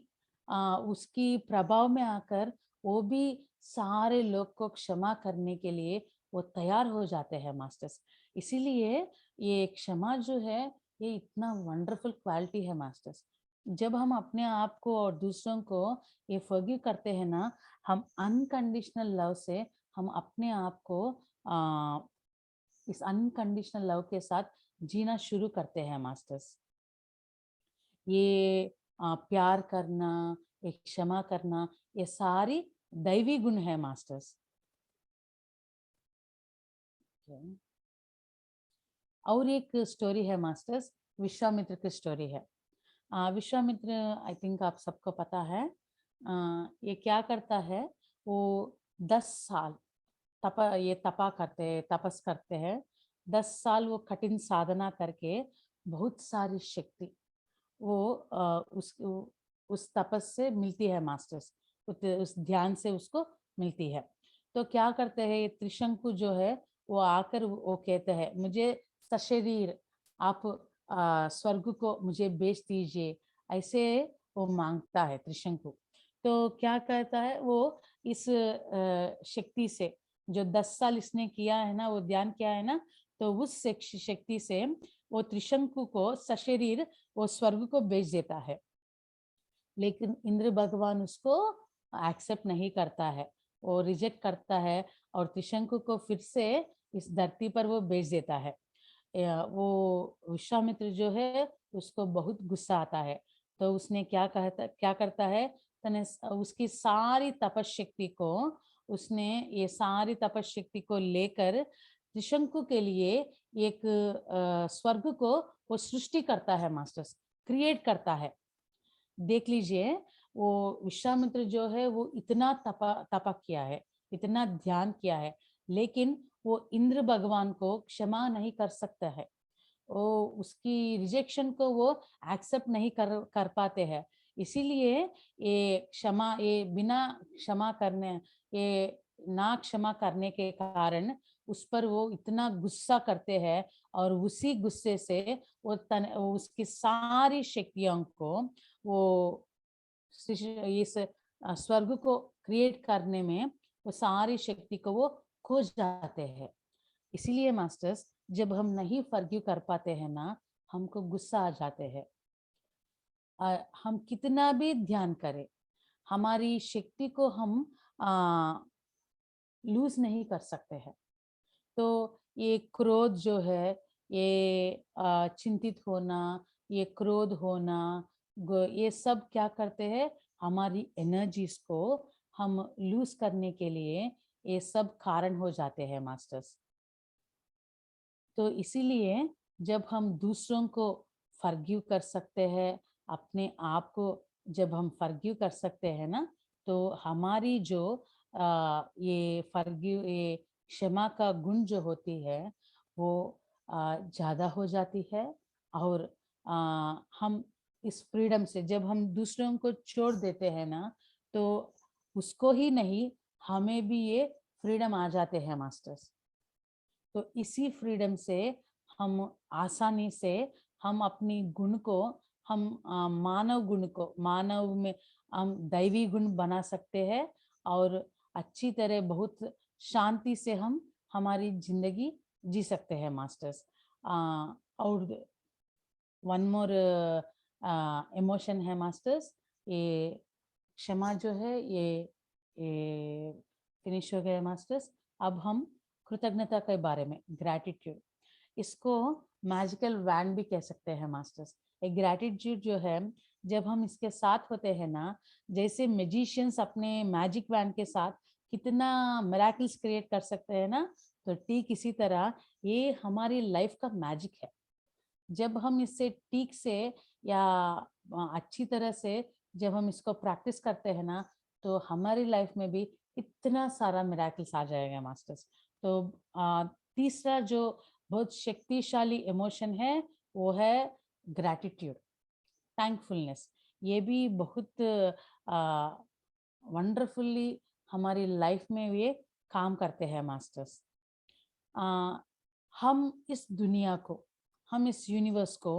S2: उसकी प्रभाव में आकर वो भी सारे लोग को क्षमा करने के लिए वो तैयार हो जाते हैं मास्टर्स। इसीलिए ये क्षमा जो है ये इतना वंडरफुल क्वालिटी है मास्टर्स। जब हम अपने आप को और दूसरों को ये फॉरगिव करते हैं ना, हम अनकंडीशनल लव से हम अपने आप को इस अनकंडीशनल लव के साथ जीना शुरू करते हैं मास्टर्स। ये प्यार करना, एक क्षमा करना, ये सारी दैवी गुण है मास्टर्स। और एक स्टोरी है मास्टर्स, विश्वामित्र की स्टोरी है। विश्वामित्र, आई थिंक आप सबको पता है, ये क्या करता है, वो 10 साल तपस करते हैं। 10 साल वो कठिन साधना करके बहुत सारी शक्ति वो उस तपस से मिलती है मास्टर्स, उस ध्यान से उसको मिलती है। तो क्या करते हैं, ये त्रिशंकु जो है वो आकर वो कहते हैं, मुझे सशरीर आप स्वर्ग को मुझे बेच दीजिए, ऐसे वो मांगता है त्रिशंकु। तो क्या कहता है वो, इस शक्ति से जो 10 साल इसने किया है ना, वो ध्यान किया है ना, तो उस शक्ति से वो त्रिशंकु को सशरीर वो स्वर्ग को बेच देता है। लेकिन इंद्र भगवान उसको एक्सेप्ट नहीं करता है, वो रिजेक्ट करता है, और त्रिशंकु को फिर से इस धरती पर वो बेच देता है। वो विश्वामित्र जो है उसको बहुत गुस्सा आता है। तो उसने क्या करता है, तने उसकी सारी तपशक्ति को, उसने ये सारी तपशक्ति को लेकर त्रिशंकु के लिए एक स्वर्ग को वो सृष्टि करता है मास्टर्स, क्रिएट करता है। देख लीजिए, वो विश्वामित्र जो है वो इतना तपक किया है, इतना ध्यान किया है, लेकिन वो इंद्र भगवान को क्षमा नहीं कर सकता है। वो उसकी रिजेक्शन को वो एक्सेप्ट नहीं कर पाते हैं। इसीलिए ये बिना क्षमा करने, ये ना क्षमा करने के कारण उस पर वो इतना गुस्सा करते हैं, और उसी गुस्से से वो उसकी सारी शक्तियों को वो इस स्वर्ग को क्रिएट करने में वो सारी शक्ति को वो खो जाते हैं। इसीलिए मास्टर्स, जब हम नहीं फॉरगिव कर पाते हैं ना, हमको गुस्सा आ जाते हैं। हम कितना भी ध्यान करें, हमारी शक्ति को हम लूज नहीं कर सकते हैं। तो ये क्रोध जो है, ये चिंतित होना, ये क्रोध होना, ये सब क्या करते हैं, हमारी एनर्जीज को हम लूज करने के लिए ये सब कारण हो जाते हैं मास्टर्स। तो इसीलिए जब हम दूसरों को फॉरगिव कर सकते हैं, अपने आप को जब हम फॉरगिव कर सकते हैं ना, तो हमारी जो ये क्षमा का गुण जो होती है वो ज़्यादा हो जाती है। और हम इस फ्रीडम से जब हम दूसरों को छोड़ देते हैं ना, तो उसको ही नहीं, हमें भी ये फ्रीडम आ जाते हैं मास्टर्स। तो इसी फ्रीडम से हम आसानी से हम अपनी गुण को, हम मानव गुण को, मानव में हम दैवी गुण बना सकते हैं। और अच्छी तरह बहुत शांति से हम हमारी जिंदगी जी सकते हैं मास्टर्स। और वन मोर इमोशन है मास्टर्स, ये क्षमा जो है, ये फिनिश हो गया मास्टर्स। अब हम कृतज्ञता के बारे में, ग्रैटिट्यूड, इसको मैजिकल वैन भी कह सकते हैं मास्टर्स। एक ग्रैटिट्यूड जो है, जब हम इसके साथ होते हैं ना, जैसे मैजिशियंस अपने मैजिक वैन के साथ कितना मिरेकल्स क्रिएट कर सकते हैं ना, तो ठीक इसी तरह ये हमारी लाइफ का मैजिक है। जब हम इससे ठीक से या अच्छी तरह से जब हम इसको प्रैक्टिस करते हैं ना, तो हमारी लाइफ में भी इतना सारा मिरेकल्स आ जाएगा मास्टर्स। तो तीसरा जो बहुत शक्तिशाली इमोशन है वो है ग्रैटिट्यूड, थैंकफुलनेस। ये भी बहुत वंडरफुली हमारी लाइफ में ये काम करते हैं मास्टर्स। हम इस दुनिया को, हम इस यूनिवर्स को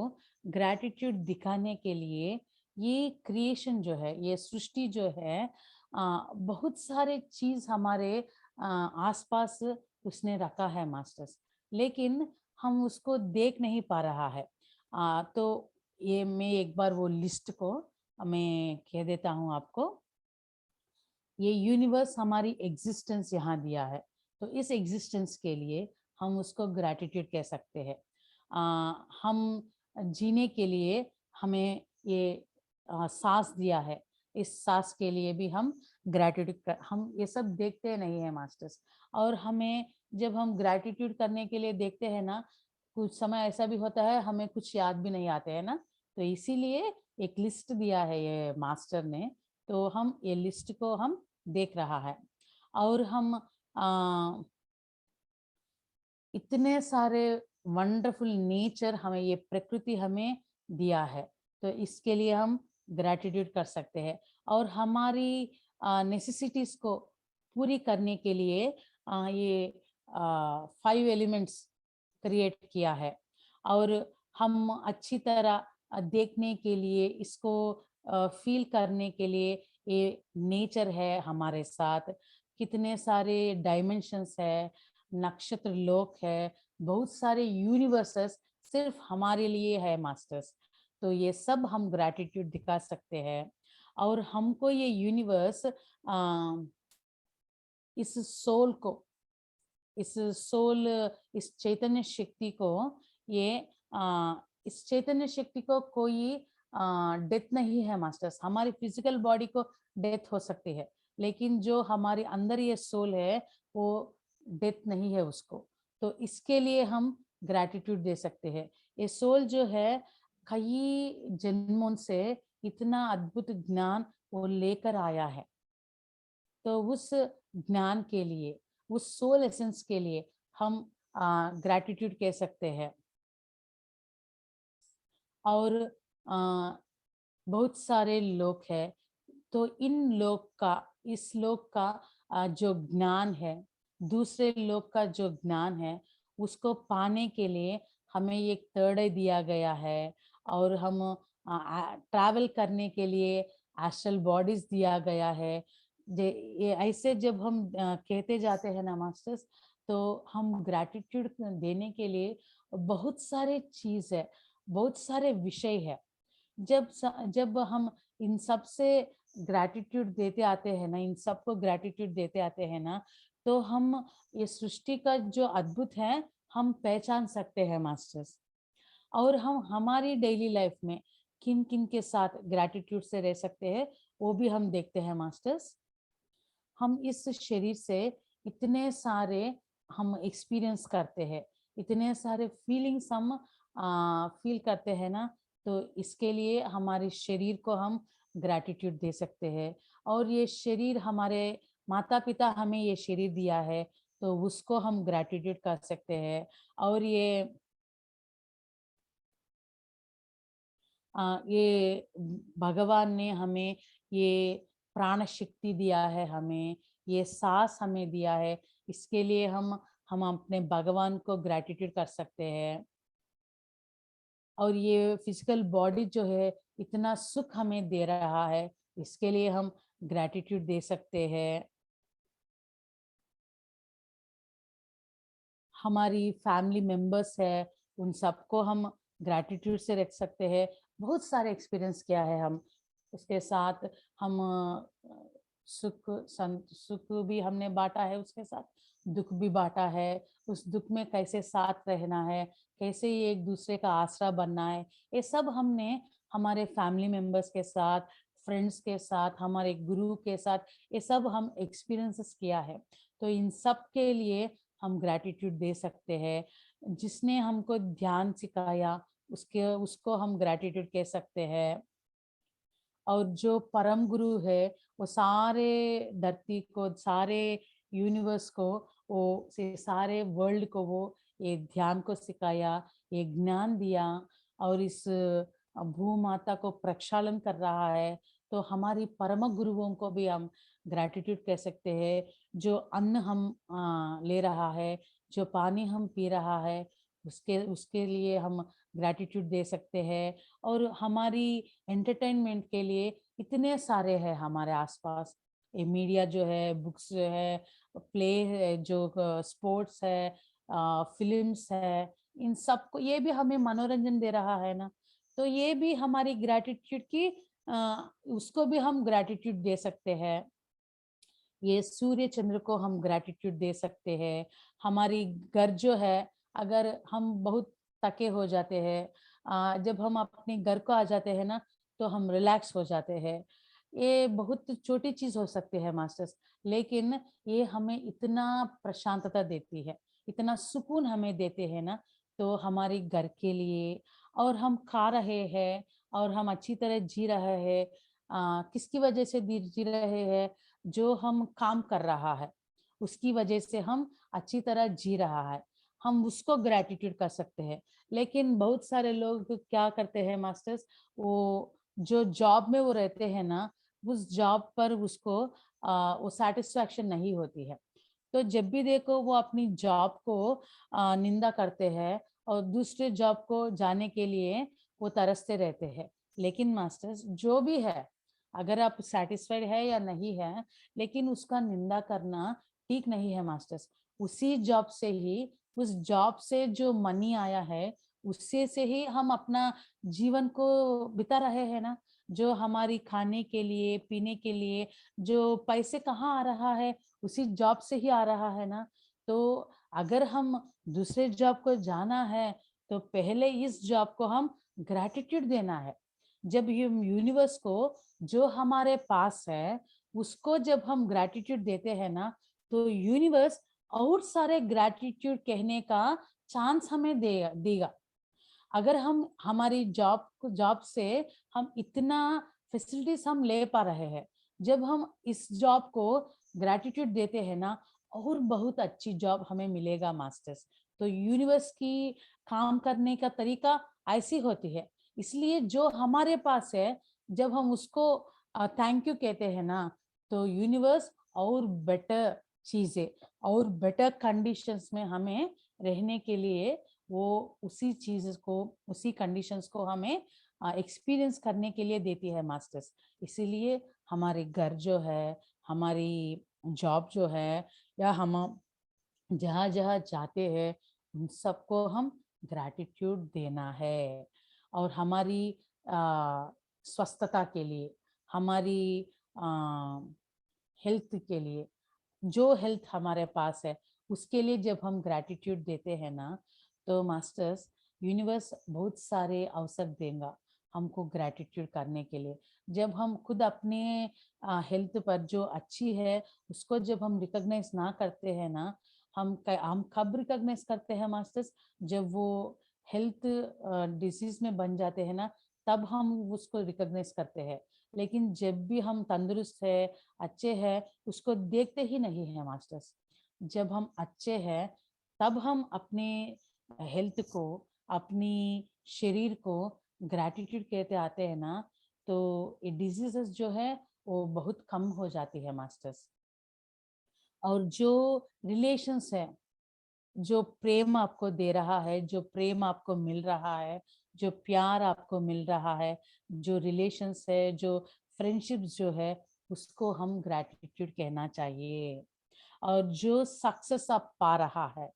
S2: ग्रैटिट्यूड दिखाने के लिए, ये क्रिएशन जो है, ये सृष्टि जो है, बहुत सारे चीज हमारे आसपास उसने रखा है मास्टर्स, लेकिन हम उसको देख नहीं पा रहा है। तो ये मैं एक बार वो लिस्ट को मैं कह देता हूँ आपको। ये यूनिवर्स हमारी एग्जिस्टेंस यहाँ दिया है, तो इस एग्जिस्टेंस के लिए हम उसको ग्रैटिट्यूड कह सकते हैं। हम जीने के लिए हमें ये सांस दिया है, इस सांस के लिए भी हम ग्रैटिट्यूड, हम ये सब देखते नहीं है मास्टर्स। और हमें जब हम ग्रैटिट्यूड करने के लिए देखते हैं ना, कुछ समय ऐसा भी होता है हमें कुछ याद भी नहीं आते हैं ना, तो इसीलिए एक लिस्ट दिया है ये मास्टर ने, तो हम ये लिस्ट को हम देख रहा है। और हम इतने सारे वंडरफुल नेचर हमें, ये प्रकृति हमें दिया है, तो इसके लिए हम ग्रैटिट्यूड कर सकते हैं। और हमारी नेसेसिटीज को पूरी करने के लिए ये 5 एलिमेंट्स क्रिएट किया है। और हम अच्छी तरह देखने के लिए, इसको फील करने के लिए ये नेचर है हमारे साथ, कितने सारे डायमेंशंस है, नक्षत्र लोक है, बहुत सारे यूनिवर्सेस सिर्फ हमारे लिए है मास्टर्स। तो ये सब हम ग्रैटिट्यूड दिखा सकते हैं। और हमको ये यूनिवर्स इस सोल को, इस चैतन्य शक्ति को, ये इस चैतन्य शक्ति को कोई डेथ नहीं है मास्टर्स। हमारी फिजिकल बॉडी को डेथ हो सकती है, लेकिन जो हमारे अंदर ये सोल है वो डेथ नहीं है उसको। तो इसके लिए हम ग्रैटिट्यूड दे सकते हैं। ये सोल जो है कई जन्मों से इतना अद्भुत ज्ञान वो लेकर आया है, तो उस ज्ञान के लिए, उस सोल एसेंस के लिए हम ग्रैटिट्यूड कह सकते हैं। और बहुत सारे लोग हैं, तो इन लोग का, इस लोग का जो ज्ञान है, दूसरे लोग का जो ज्ञान है, उसको पाने के लिए हमें एक तर्डे दिया गया है। और हम ट्रैवल करने के लिए एस्ट्रल बॉडीज दिया गया है। ये ऐसे जब हम कहते जाते हैं ना मास्टर्स, तो हम ग्रैटिट्यूड देने के लिए बहुत सारे चीज है, बहुत सारे विषय है। जब हम इन सब से ग्रैटिट्यूड देते आते हैं ना, इन सबको ग्रैटिट्यूड देते आते हैं ना, तो हम ये सृष्टि का जो अद्भुत है हम पहचान सकते हैं मास्टर्स। और हम हमारी डेली लाइफ में किन किन के साथ ग्रैटिट्यूड से रह सकते हैं वो भी हम देखते हैं मास्टर्स। हम इस शरीर से इतने सारे हम एक्सपीरियंस करते हैं, इतने सारे फीलिंग्स हम फील करते हैं ना, तो इसके लिए हमारे शरीर को हम ग्रैटिट्यूड दे सकते हैं। और ये शरीर हमारे माता पिता हमें ये शरीर दिया है तो उसको हम ग्रैटिट्यूड कर सकते हैं। और ये भगवान ने हमें ये प्राण शक्ति दिया है, हमें ये सांस हमें दिया है, इसके लिए हम अपने भगवान को ग्रैटिट्यूड कर सकते हैं। और ये फिजिकल बॉडी जो है इतना सुख हमें दे रहा है, इसके लिए हम ग्रैटिट्यूड दे सकते हैं। हमारी फैमिली मेंबर्स है उन सबको हम ग्रैटिट्यूड से रख सकते हैं। बहुत सारे एक्सपीरियंस किया है हम उसके साथ। हम सुख भी हमने बांटा है, उसके साथ दुख भी बांटा है। उस दुख में कैसे साथ रहना है, कैसे ये एक दूसरे का आसरा बनना है, ये सब हमने हमारे फैमिली मेंबर्स के साथ, फ्रेंड्स के साथ, हमारे गुरु के साथ, ये सब हम एक्सपीरियंसेस किया है। तो इन सब के लिए हम ग्रैटिट्यूड दे सकते हैं। जिसने हमको ध्यान सिखाया उसके उसको हम ग्रैटिट्यूड कह सकते हैं। और जो परम गुरु है वो सारे धरती को, सारे यूनिवर्स को, वो से सारे वर्ल्ड को वो ये ध्यान को सिखाया, ये ज्ञान दिया और इस भू माता को प्रक्षालन कर रहा है। तो हमारी परम गुरुओं को भी हम ग्रैटिट्यूड कह सकते हैं। जो अन्न हम ले रहा है, जो पानी हम पी रहा है, उसके उसके लिए हम ग्रैटिट्यूड दे सकते हैं। और हमारी एंटरटेनमेंट के लिए इतने सारे हैं हमारे आसपास। ये मीडिया जो है, बुक्स जो है, प्ले है, जो स्पोर्ट्स है, फिल्म्स है, इन सब को ये भी हमें मनोरंजन दे रहा है ना। तो ये भी हमारी ग्रैटिट्यूड की उसको भी हम ग्रैटिट्यूड दे सकते हैं। ये सूर्य चंद्र को हम ग्रैटिट्यूड दे सकते हैं। हमारी घर जो है, अगर हम बहुत थके हो जाते हैं, जब हम अपने घर को आ जाते हैं ना तो हम रिलैक्स हो जाते हैं। ये बहुत छोटी चीज हो सकती है मास्टर्स, लेकिन ये हमें इतना प्रशांतता देती है, इतना सुकून हमें देते हैं ना। तो हमारे घर के लिए, और हम खा रहे हैं और हम अच्छी तरह जी रहे हैं, किसकी वजह से जी रहे हैं? जो हम काम कर रहा है उसकी वजह से हम अच्छी तरह जी रहा है, हम उसको ग्रैटिट्यूड कर सकते हैं। लेकिन बहुत सारे लोग क्या करते हैं मास्टर्स, वो जो जॉब में वो रहते हैं ना, उस जॉब पर उसको वो सेटिस्फैक्शन नहीं होती है। तो जब भी देखो वो अपनी जॉब को निंदा करते हैं और दूसरे जॉब को जाने के लिए वो तरसते रहते हैं। लेकिन मास्टर्स जो भी है, अगर आप सेटिस्फाइड है या नहीं है, लेकिन उसका निंदा करना ठीक नहीं है मास्टर्स। उसी जॉब से ही, उस जॉब से जो मनी आया है उससे से ही हम अपना जीवन को बिता रहे हैं ना। जो हमारी खाने के लिए, पीने के लिए जो पैसे कहाँ आ रहा है, उसी जॉब से ही आ रहा है ना। तो अगर हम दूसरे जॉब को जाना है तो पहले इस जॉब को हम ग्रैटिट्यूड देना है। जब ये यूनिवर्स को जो हमारे पास है उसको जब हम ग्रैटिट्यूड देते हैं ना, तो यूनिवर्स और सारे ग्रैटिट्यूड कहने का चांस हमें देगा। अगर हम हमारी जॉब से हम इतना फैसिलिटीज हम ले पा रहे हैं, जब हम इस जॉब को ग्रैटिट्यूड देते हैं ना, और बहुत अच्छी जॉब हमें मिलेगा मास्टर्स। तो यूनिवर्स की काम करने का तरीका ऐसी होती है। इसलिए जो हमारे पास है, जब हम उसको थैंक यू कहते हैं ना, तो यूनिवर्स और बेटर चीजें और बेटर कंडीशंस में हमें रहने के लिए वो उसी चीज को, उसी कंडीशंस को हमें एक्सपीरियंस करने के लिए देती है मास्टर्स। इसीलिए हमारे घर जो है, हमारी जॉब जो है, या हम जहाँ जहाँ जाते हैं उन सबको हम ग्रैटिट्यूड देना है। और हमारी स्वस्थता के लिए, हमारी हेल्थ के लिए, जो हेल्थ हमारे पास है उसके लिए जब हम ग्रैटिट्यूड देते हैं ना, तो मास्टर्स यूनिवर्स बहुत सारे अवसर देगा हमको ग्रैटिट्यूड करने के लिए। जब हम खुद अपने हेल्थ पर जो अच्छी है उसको जब हम रिकॉग्नाइज ना करते हैं ना, हम कब रिकॉग्नाइज करते हैं मास्टर्स, जब वो हेल्थ डिसीज में बन जाते हैं ना, तब हम उसको रिकॉग्नाइज करते हैं। लेकिन जब भी हम तंदुरुस्त है, अच्छे हैं, उसको देखते ही नहीं है मास्टर्स। जब हम अच्छे हैं तब हम अपने हेल्थ को, अपनी शरीर को ग्रैटिट्यूड कहते आते हैं ना, तो ये डिजीजेस जो है वो बहुत कम हो जाती है मास्टर्स। और जो रिलेशंस है, जो प्रेम आपको दे रहा है, जो प्रेम आपको मिल रहा है, जो प्यार आपको मिल रहा है, जो रिलेशंस है, जो फ्रेंडशिप्स जो है, उसको हम ग्रैटिट्यूड कहना चाहिए। और जो सक्सेस आप पा रहा है,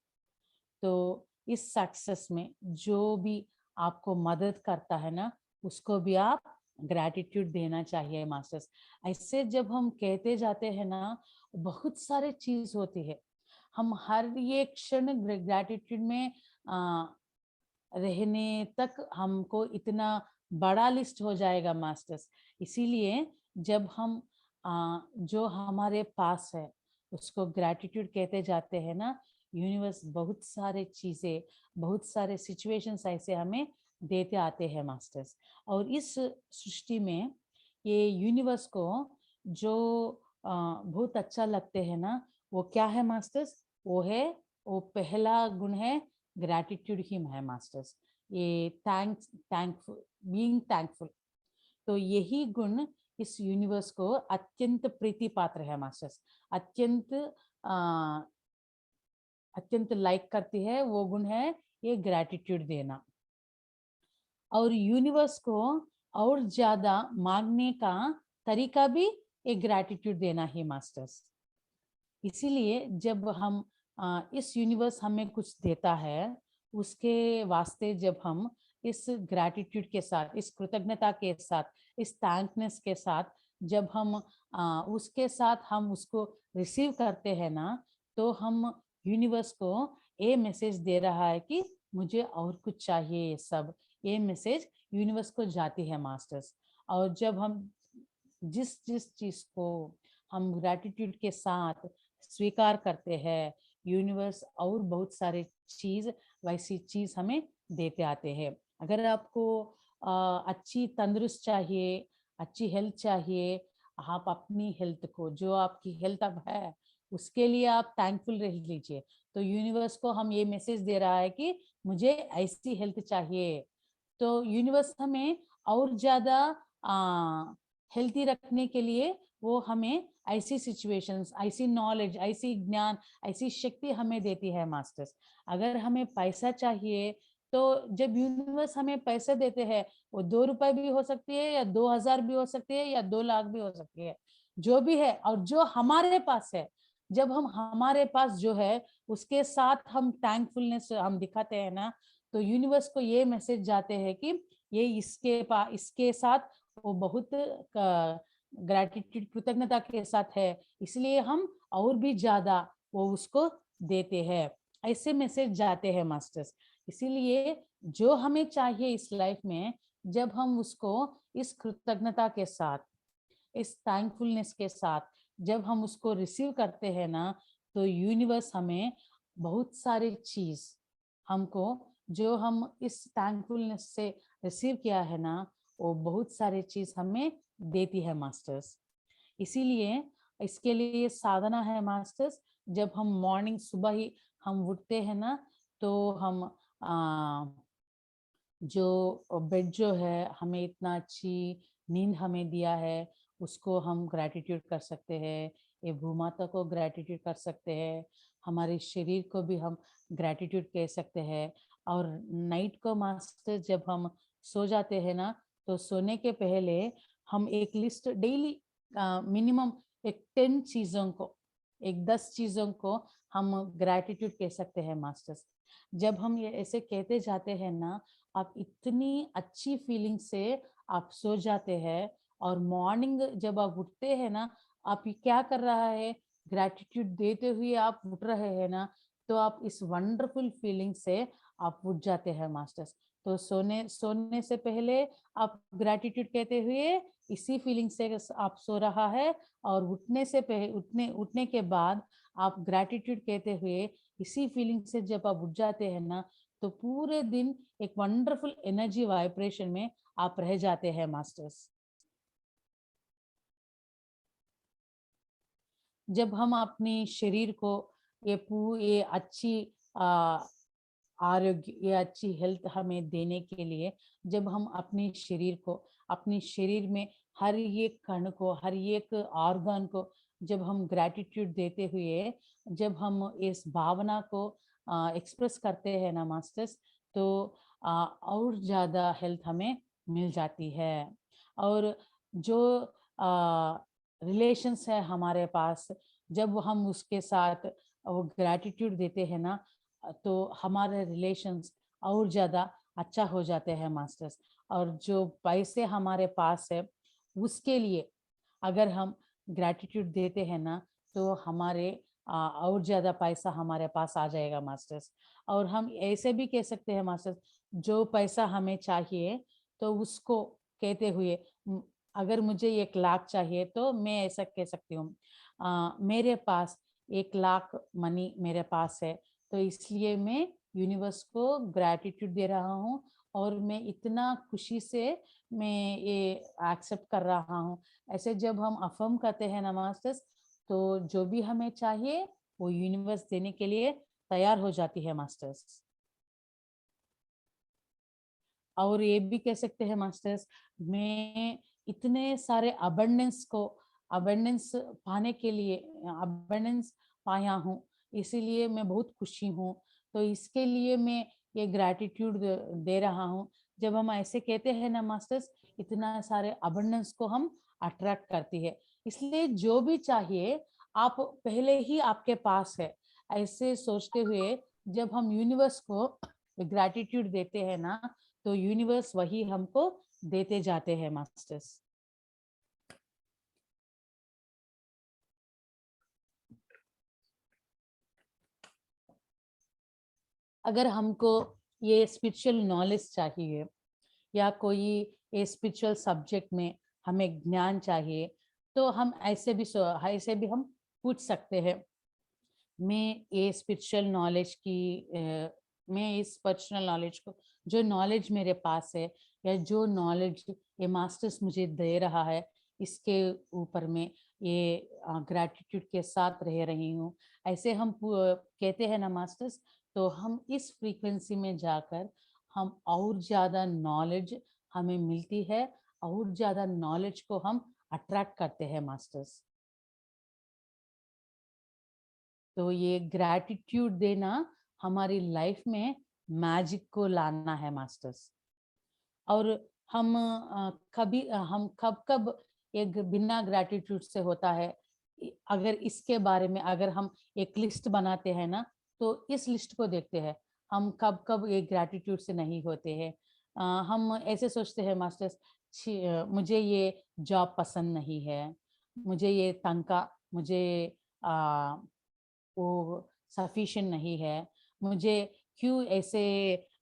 S2: तो इस सक्सेस में जो भी आपको मदद करता है ना, उसको भी आप ग्रैटिट्यूड देना चाहिए मास्टर्स। ऐसे जब हम कहते जाते हैं ना, बहुत सारे चीज होती है। हम हर एक क्षण ग्रैटिट्यूड में आ, रहने तक हमको इतना बड़ा लिस्ट हो जाएगा मास्टर्स। इसीलिए जब हम जो हमारे पास है उसको ग्रैटिट्यूड कहते जाते हैं ना, यूनिवर्स बहुत सारे चीजें, बहुत सारे सिचुएशंस ऐसे हमें देते आते हैं मास्टर्स। और इस सृष्टि में ये यूनिवर्स को जो बहुत अच्छा लगते हैं ना, वो क्या है मास्टर्स, वो पहला गुण है ग्रैटिट्यूड ही है मास्टर्स। ये थैंकफुल, बीइंग थैंकफुल। तो यही गुण इस यूनिवर्स को अत्यंत प्रीति पात्र है मास्टर्स। अत्यंत आ, अत्यंत लाइक करती है, वो गुण है ये ग्रैटिट्यूड देना। और यूनिवर्स को और ज्यादा मांगने का तरीका भी एक ग्रैटिट्यूड देना ही मास्टर्स। इसीलिए जब हम इस यूनिवर्स हमें कुछ देता है, उसके वास्ते जब हम इस ग्रैटिट्यूड के साथ, इस कृतज्ञता के साथ, इस थैंकनेस के साथ जब हम उसके साथ हम उसको रिसीव करते हैं ना, तो हम यूनिवर्स को ये मैसेज दे रहा है कि मुझे और कुछ चाहिए, ये सब ये मैसेज यूनिवर्स को जाती है मास्टर्स। और जब हम जिस जिस चीज को हम ग्रैटिट्यूड के साथ स्वीकार करते हैं, यूनिवर्स और बहुत सारे चीज, वैसी चीज हमें देते आते हैं। अगर आपको अच्छी तंदुरुस्त चाहिए, अच्छी हेल्थ चाहिए, आप अपनी हेल्थ को, जो आपकी हेल्थ अब है उसके लिए आप थैंकफुल रह लीजिए। तो यूनिवर्स को हम ये मैसेज दे रहा है कि मुझे ऐसी हेल्थ चाहिए। तो यूनिवर्स हमें और ज्यादा हेल्थी रखने के लिए वो हमें ऐसी सिचुएशंस, ऐसी नॉलेज, ऐसी ज्ञान, ऐसी शक्ति हमें देती है मास्टर्स। अगर हमें पैसा चाहिए, तो जब यूनिवर्स हमें पैसे देते हैं, वो 2 रुपए भी हो सकती है, या 2,000 भी हो सकती है, या 2 लाख भी हो सकती है, जो भी है। और जो हमारे पास है, जब हम हमारे पास जो है उसके साथ हम थैंकफुलनेस हम दिखाते हैं ना, तो यूनिवर्स को ये मैसेज जाते हैं कि ये इसके साथ वो बहुत ग्रैटिट्यूड, कृतज्ञता के साथ है, इसलिए हम और भी ज्यादा वो उसको देते हैं। ऐसे मैसेज जाते हैं मास्टर्स। इसीलिए जो हमें चाहिए इस लाइफ में, जब हम उसको इस कृतज्ञता के साथ, इस थैंकफुलनेस के साथ जब हम उसको रिसीव करते हैं ना, तो यूनिवर्स हमें बहुत सारी चीज हमको, जो हम इस थैंकफुलनेस से रिसीव किया है ना, वो बहुत सारी चीज हमें देती है मास्टर्स। इसीलिए इसके लिए साधना है मास्टर्स। जब हम मॉर्निंग सुबह ही हम उठते हैं ना, तो हम जो बेड जो है हमें इतना अच्छी नींद हमें दिया है, उसको हम ग्रैटिट्यूड कर सकते हैं। ये भूमाता को ग्रैटिट्यूड कर सकते हैं, हमारे शरीर को भी हम ग्रैटिट्यूड कह सकते हैं। और नाइट को मास्टर जब हम सो जाते हैं ना, तो सोने के पहले हम एक लिस्ट डेली, मिनिमम एक 10 चीजों को, एक 10 चीजों को हम ग्रैटिट्यूड कह सकते हैं मास्टर्स। जब हम ये ऐसे कहते जाते हैं ना, आप इतनी अच्छी फीलिंग से आप सो जाते हैं। और मॉर्निंग जब आप उठते हैं ना, आप ये क्या कर रहा है, ग्रैटिट्यूड देते हुए आप उठ रहे हैं ना, तो आप इस वंडरफुल फीलिंग से आप उठ जाते हैं मास्टर्स। तो सोने से पहले आप ग्रैटिट्यूड कहते हुए इसी फीलिंग से आप सो रहा है, और उठने से पहले उठने के बाद आप ग्रैटिट्यूड कहते हुए इसी फीलिंग से जब आप उठ जाते हैं ना, तो पूरे दिन एक वंडरफुल एनर्जी वाइब्रेशन में आप रह जाते हैं मास्टर्स। जब हम अपनी शरीर को ये अच्छी आ, आरोग्य, ये अच्छी हेल्थ हमें देने के लिए, जब हम अपनी शरीर में हर एक कण को, हर एक ऑर्गन को जब हम ग्रैटिट्यूड देते हुए, जब हम इस भावना को एक्सप्रेस करते हैं ना मास्टर्स, तो और ज़्यादा हेल्थ हमें मिल जाती है। और जो रिलेशंस है हमारे पास, जब हम उसके साथ वो ग्रैटिट्यूड देते हैं ना, तो हमारे रिलेशंस और ज़्यादा अच्छा हो जाते हैं मास्टर्स। और जो पैसे हमारे पास है, उसके लिए अगर हम ग्रैटिट्यूड देते हैं ना, तो हमारे और ज़्यादा पैसा हमारे पास आ जाएगा मास्टर्स। और हम ऐसे भी कह सकते हैं मास्टर्स, जो पैसा हमें चाहिए, तो उसको कहते हुए अगर मुझे 1 लाख चाहिए, तो मैं ऐसा कह सकती हूँ, मेरे पास 1 लाख मनी मेरे पास है, तो इसलिए मैं यूनिवर्स को ग्रैटिट्यूड दे रहा हूँ, और मैं इतना खुशी से मैं ये एक्सेप्ट कर रहा हूँ। ऐसे जब हम अफर्म करते हैं ना मास्टर्स, तो जो भी हमें चाहिए वो यूनिवर्स देने के लिए तैयार हो जाती है मास्टर्स। और ये भी कह सकते हैं मास्टर्स, मैं इतने सारे अबंडेंस पाने के लिए अबंडेंस पाया हूँ, इसीलिए मैं बहुत खुशी हूँ। तो इसके लिए मैं ये ग्रैटिट्यूड दे रहा हूँ। जब हम ऐसे कहते हैं ना मास्टर्स, इतना सारे अबंडेंस को हम अट्रैक्ट करती है। इसलिए जो भी चाहिए आप पहले ही आपके पास है, ऐसे सोचते हुए जब हम यूनिवर्स को ग्रैटिट्यूड देते हैं ना, तो यूनिवर्स वही हमको देते जाते हैं मास्टर्स। अगर हमको ये स्पिरिचुअल नॉलेज चाहिए, या कोई ये स्पिरिचुअल सब्जेक्ट में हमें ज्ञान चाहिए, तो हम ऐसे भी हम पूछ सकते हैं। मैं ये स्पिरिचुअल नॉलेज की मैं इस पर्सनल नॉलेज को, जो नॉलेज मेरे पास है, या जो नॉलेज ये मास्टर्स मुझे दे रहा है, इसके ऊपर मैं ये ग्रैटिट्यूड के साथ रह रही हूँ। ऐसे हम कहते हैं ना मास्टर्स, तो हम इस फ्रीक्वेंसी में जाकर हम और ज़्यादा नॉलेज हमें मिलती है, और ज़्यादा नॉलेज को हम अट्रैक्ट करते हैं मास्टर्स। तो ये ग्रैटिट्यूड देना हमारी लाइफ में मैजिक को लाना है मास्टर्स। और हम कब कब एक बिना ग्रैटिट्यूड से होता है, अगर इसके बारे में अगर हम एक लिस्ट बनाते हैं ना, तो इस लिस्ट को देखते हैं, हम कब कब एक ग्रैटिट्यूड से नहीं होते हैं। हम ऐसे सोचते हैं मास्टर्स, मुझे ये जॉब पसंद नहीं है, मुझे ये तनख्वाह मुझे आ, वो सफिशिएंट नहीं है, मुझे क्यों ऐसे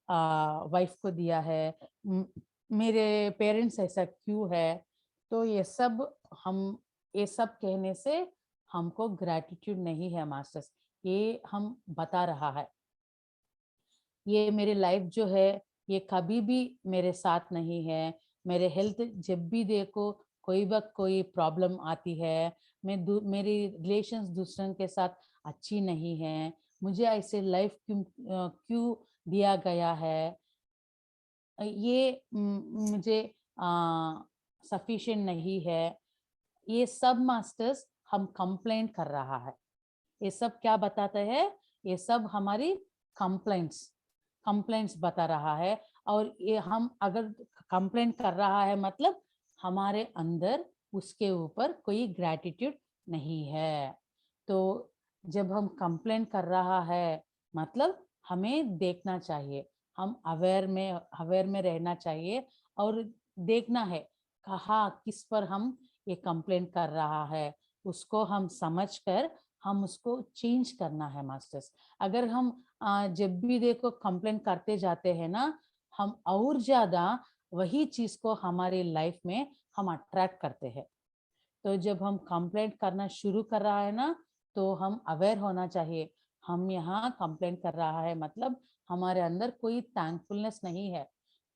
S2: वाइफ को दिया है, म- मेरे पेरेंट्स ऐसा क्यों है। तो हम ये सब कहने से हमको ग्रैटिट्यूड नहीं है मास्टर्स, ये हम बता रहा है ये मेरी लाइफ जो है, ये कभी भी मेरे साथ नहीं है। मेरे हेल्थ जब भी देखो कोई वक्त कोई प्रॉब्लम आती है, मेरी रिलेशंस दूसरों के साथ अच्छी नहीं है, मुझे ऐसे लाइफ क्यों दिया गया है, ये मुझे सफिशिएंट नहीं है। ये सब मास्टर्स हम कंप्लेंट कर रहा है। ये सब क्या बताते हैं, ये सब हमारी कंप्लेंट्स कंप्लेंट्स बता रहा है। और ये हम अगर कंप्लेंट कर रहा है, मतलब हमारे अंदर उसके ऊपर कोई ग्रैटिट्यूड नहीं है। तो जब हम कंप्लेंट कर रहा है, मतलब हमें देखना चाहिए, हम अवेयर में रहना चाहिए, और देखना है कहाँ किस पर हम ये कंप्लेंट कर रहा है, उसको हम समझकर हम उसको चेंज करना है मास्टर्स। अगर हम जब भी देखो कंप्लेंट करते जाते हैं ना, हम और ज्यादा वही चीज को हमारे लाइफ में हम अट्रैक्ट करते हैं। तो जब हम कंप्लेंट करना शुरू कर रहा है ना, तो हम अवेयर होना चाहिए, हम यहाँ कंप्लेंट कर रहा है मतलब हमारे अंदर कोई थैंकफुलनेस नहीं है।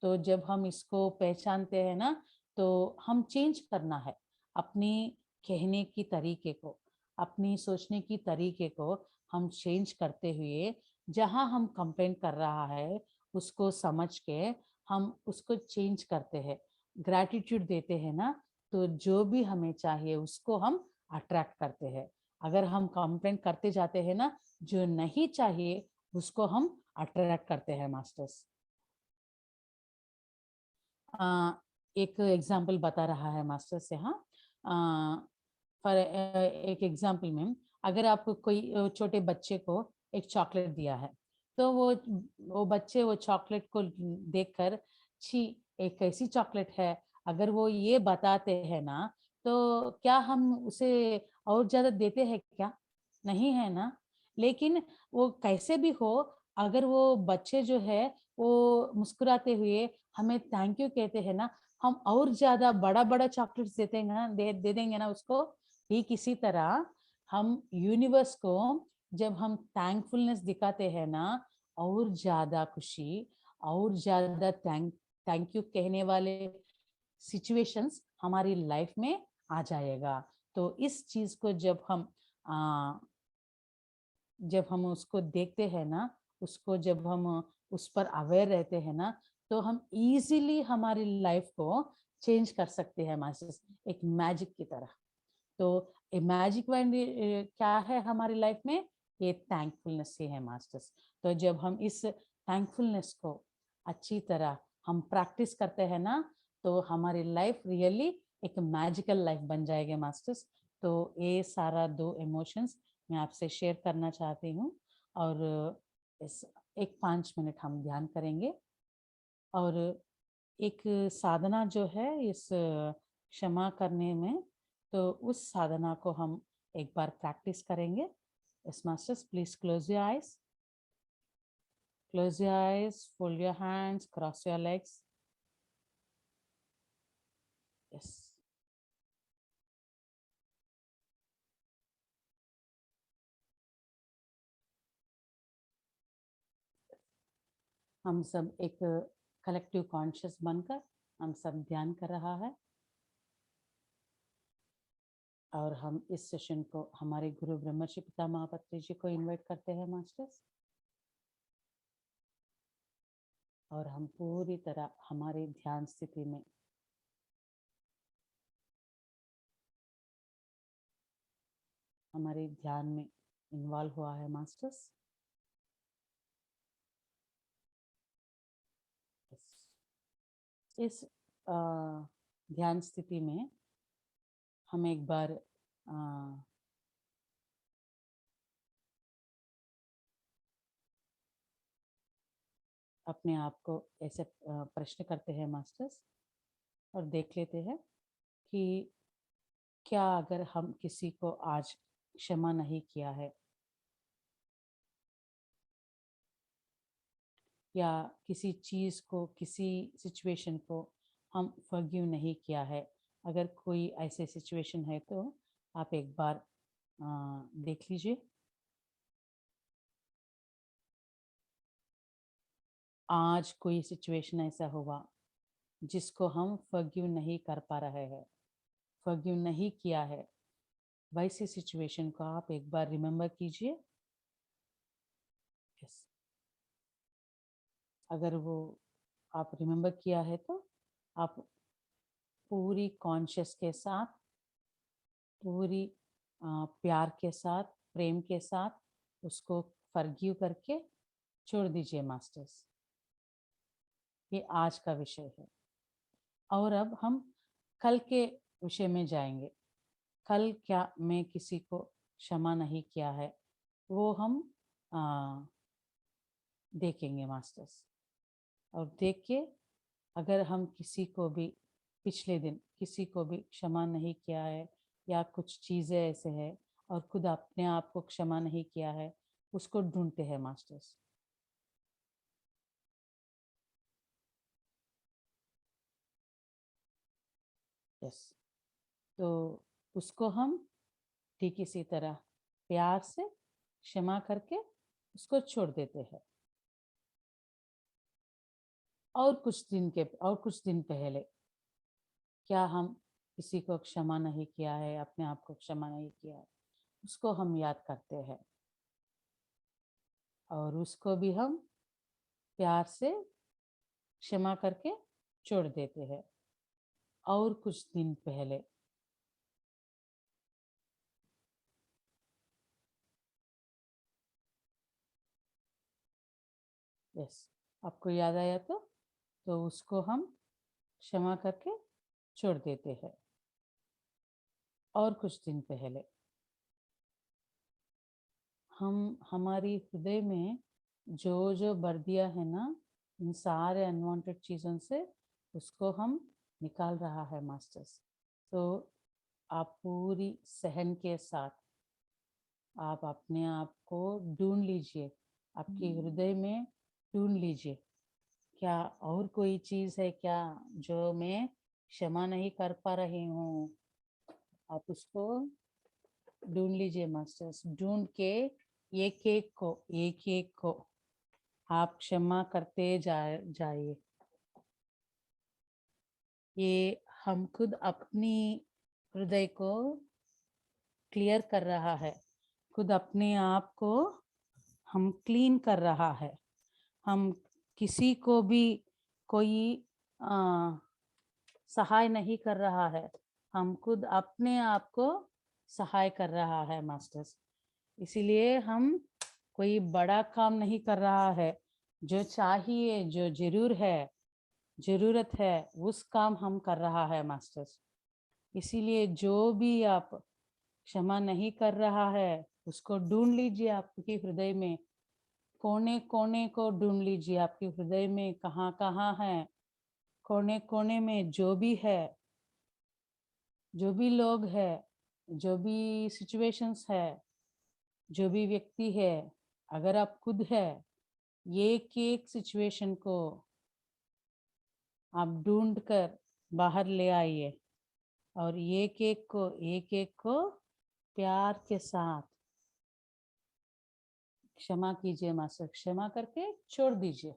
S2: तो जब हम इसको पहचानते हैं ना, तो हम चेंज करना है अपनी कहने की तरीके को, अपनी सोचने की तरीके को हम चेंज करते हुए, जहाँ हम कंप्लेंट कर रहा है उसको समझ के हम उसको चेंज करते हैं, ग्रैटिट्यूड देते हैं ना, तो जो भी हमें चाहिए उसको हम अट्रैक्ट करते हैं। अगर हम कंप्लेंट करते जाते हैं ना, जो नहीं चाहिए उसको हम अट्रैक्ट करते हैं मास्टर्स। एक एग्जाम्पल बता रहा है मास्टर्स यहाँ। फॉर एक एग्जाम्पल में, अगर आप कोई छोटे बच्चे को एक चॉकलेट दिया है, तो वो बच्चे वो चॉकलेट को देखकर, छी एक कैसी चॉकलेट है, अगर वो ये बताते हैं ना, तो क्या हम उसे और ज्यादा देते हैं क्या? नहीं है ना। लेकिन वो कैसे भी हो, अगर वो बच्चे जो है वो मुस्कुराते हुए हमें थैंक यू कहते हैं ना, हम और ज्यादा बड़ा बड़ा चॉकलेट्स देते हैं ना, दे देंगे ना उसको। ठीक इसी तरह हम यूनिवर्स को जब हम थैंकफुलनेस दिखाते हैं ना, और ज्यादा खुशी, और ज्यादा थैंक यू कहने वाले सिचुएशंस हमारी लाइफ में आ जाएगा। तो इस चीज को जब हम उसको देखते हैं ना, उसको जब हम उस पर अवेयर रहते हैं ना, तो हम इजीली हमारी लाइफ को चेंज कर सकते हैं मास्टर्स, एक मैजिक की तरह। तो ए मैजिक वर्ड क्या है हमारी लाइफ में? ये थैंकफुलनेस ही है मास्टर्स। तो जब हम इस थैंकफुलनेस को अच्छी तरह हम प्रैक्टिस करते हैं ना, तो हमारी लाइफ रियली एक मैजिकल लाइफ बन जाएगी मास्टर्स। तो ये सारा दो इमोशंस मैं आपसे शेयर करना चाहती हूँ। और इस एक 5 मिनट हम ध्यान करेंगे। और एक साधना जो है इस क्षमा करने में, तो उस साधना को हम एक बार प्रैक्टिस करेंगे। Yes masters, please close your eyes, close your eyes, fold your hands, cross your legs. Yes, हम सब एक कलेक्टिव कॉन्शियस बनकर हम सब ध्यान कर रहा है। और हम इस सेशन को हमारे गुरु ब्रह्मर्षि पितामह पत्री जी को इनवाइट करते हैं मास्टर्स। और हम पूरी तरह हमारी ध्यान स्थिति में हमारे ध्यान में इन्वॉल्व हुआ है मास्टर्स। इस ध्यान स्थिति में हम एक बार अपने आप को ऐसे प्रश्न करते हैं मास्टर्स, और देख लेते हैं कि क्या अगर हम किसी को आज क्षमा नहीं किया है, या किसी चीज को, किसी सिचुएशन को हम फॉरगिव नहीं किया है, अगर कोई ऐसे सिचुएशन है तो आप एक बार देख लीजिए। आज कोई सिचुएशन ऐसा हुआ जिसको हम फॉरगिव नहीं कर पा रहे हैं, फॉरगिव नहीं किया है, वैसी सिचुएशन को आप एक बार रिमेम्बर कीजिए। यस, अगर वो आप रिमेम्बर किया है तो आप पूरी कॉन्शियस के साथ, पूरी प्यार के साथ, प्रेम के साथ उसको फॉरगिव करके छोड़ दीजिए मास्टर्स। ये आज का विषय है। और अब हम कल के विषय में जाएंगे। कल क्या मैं किसी को क्षमा नहीं किया है, वो हम देखेंगे मास्टर्स। और देख के अगर हम किसी को भी पिछले दिन किसी को भी क्षमा नहीं किया है, या कुछ चीज़ें ऐसे है और खुद अपने आप को क्षमा नहीं किया है, उसको ढूंढते हैं मास्टर्स। यस, तो उसको हम ठीक इसी तरह प्यार से क्षमा करके उसको छोड़ देते हैं। और कुछ दिन पहले क्या हम किसी को क्षमा नहीं किया है, अपने आप को क्षमा नहीं किया है, उसको हम याद करते हैं और उसको भी हम प्यार से क्षमा करके छोड़ देते हैं। और कुछ दिन पहले यस, आपको याद आया तो उसको हम क्षमा करके छोड़ देते हैं। और कुछ दिन पहले हम हमारी हृदय में जो भर दिया है ना, इन सारे अनवांटेड चीज़ों से उसको हम निकाल रहा है मास्टर्स। तो आप पूरी सहन के साथ आप अपने आप को ढूंढ लीजिए, आपके हृदय में ढूंढ लीजिए, क्या और कोई चीज़ है क्या जो मैं क्षमा नहीं कर पा रही हूँ। आप उसको ढूंढ लीजिए मास्टर्स, ढूंढ के एक एक को आप क्षमा करते जाइए। ये हम खुद अपनी हृदय को क्लियर कर रहा है, खुद अपने आप को हम क्लीन कर रहा है। हम किसी को भी कोई सहाय नहीं कर रहा है, हम खुद अपने आप को सहाय कर रहा है मास्टर्स। इसीलिए हम कोई बड़ा काम नहीं कर रहा है, जो चाहिए जो जरूरत है उस काम हम कर रहा है मास्टर्स। इसीलिए जो भी आप क्षमा नहीं कर रहा है उसको ढूंढ लीजिए आपके हृदय में, कोने कोने को ढूंढ लीजिए आपके हृदय में, कहाँ कहाँ है कोने कोने में, जो भी है, जो भी लोग है, जो भी सिचुएशंस है, जो भी व्यक्ति है, अगर आप खुद है, एक एक सिचुएशन को आप ढूंढ कर बाहर ले आइए और एक एक को प्यार के साथ क्षमा कीजिए मास्टर, क्षमा करके छोड़ दीजिए।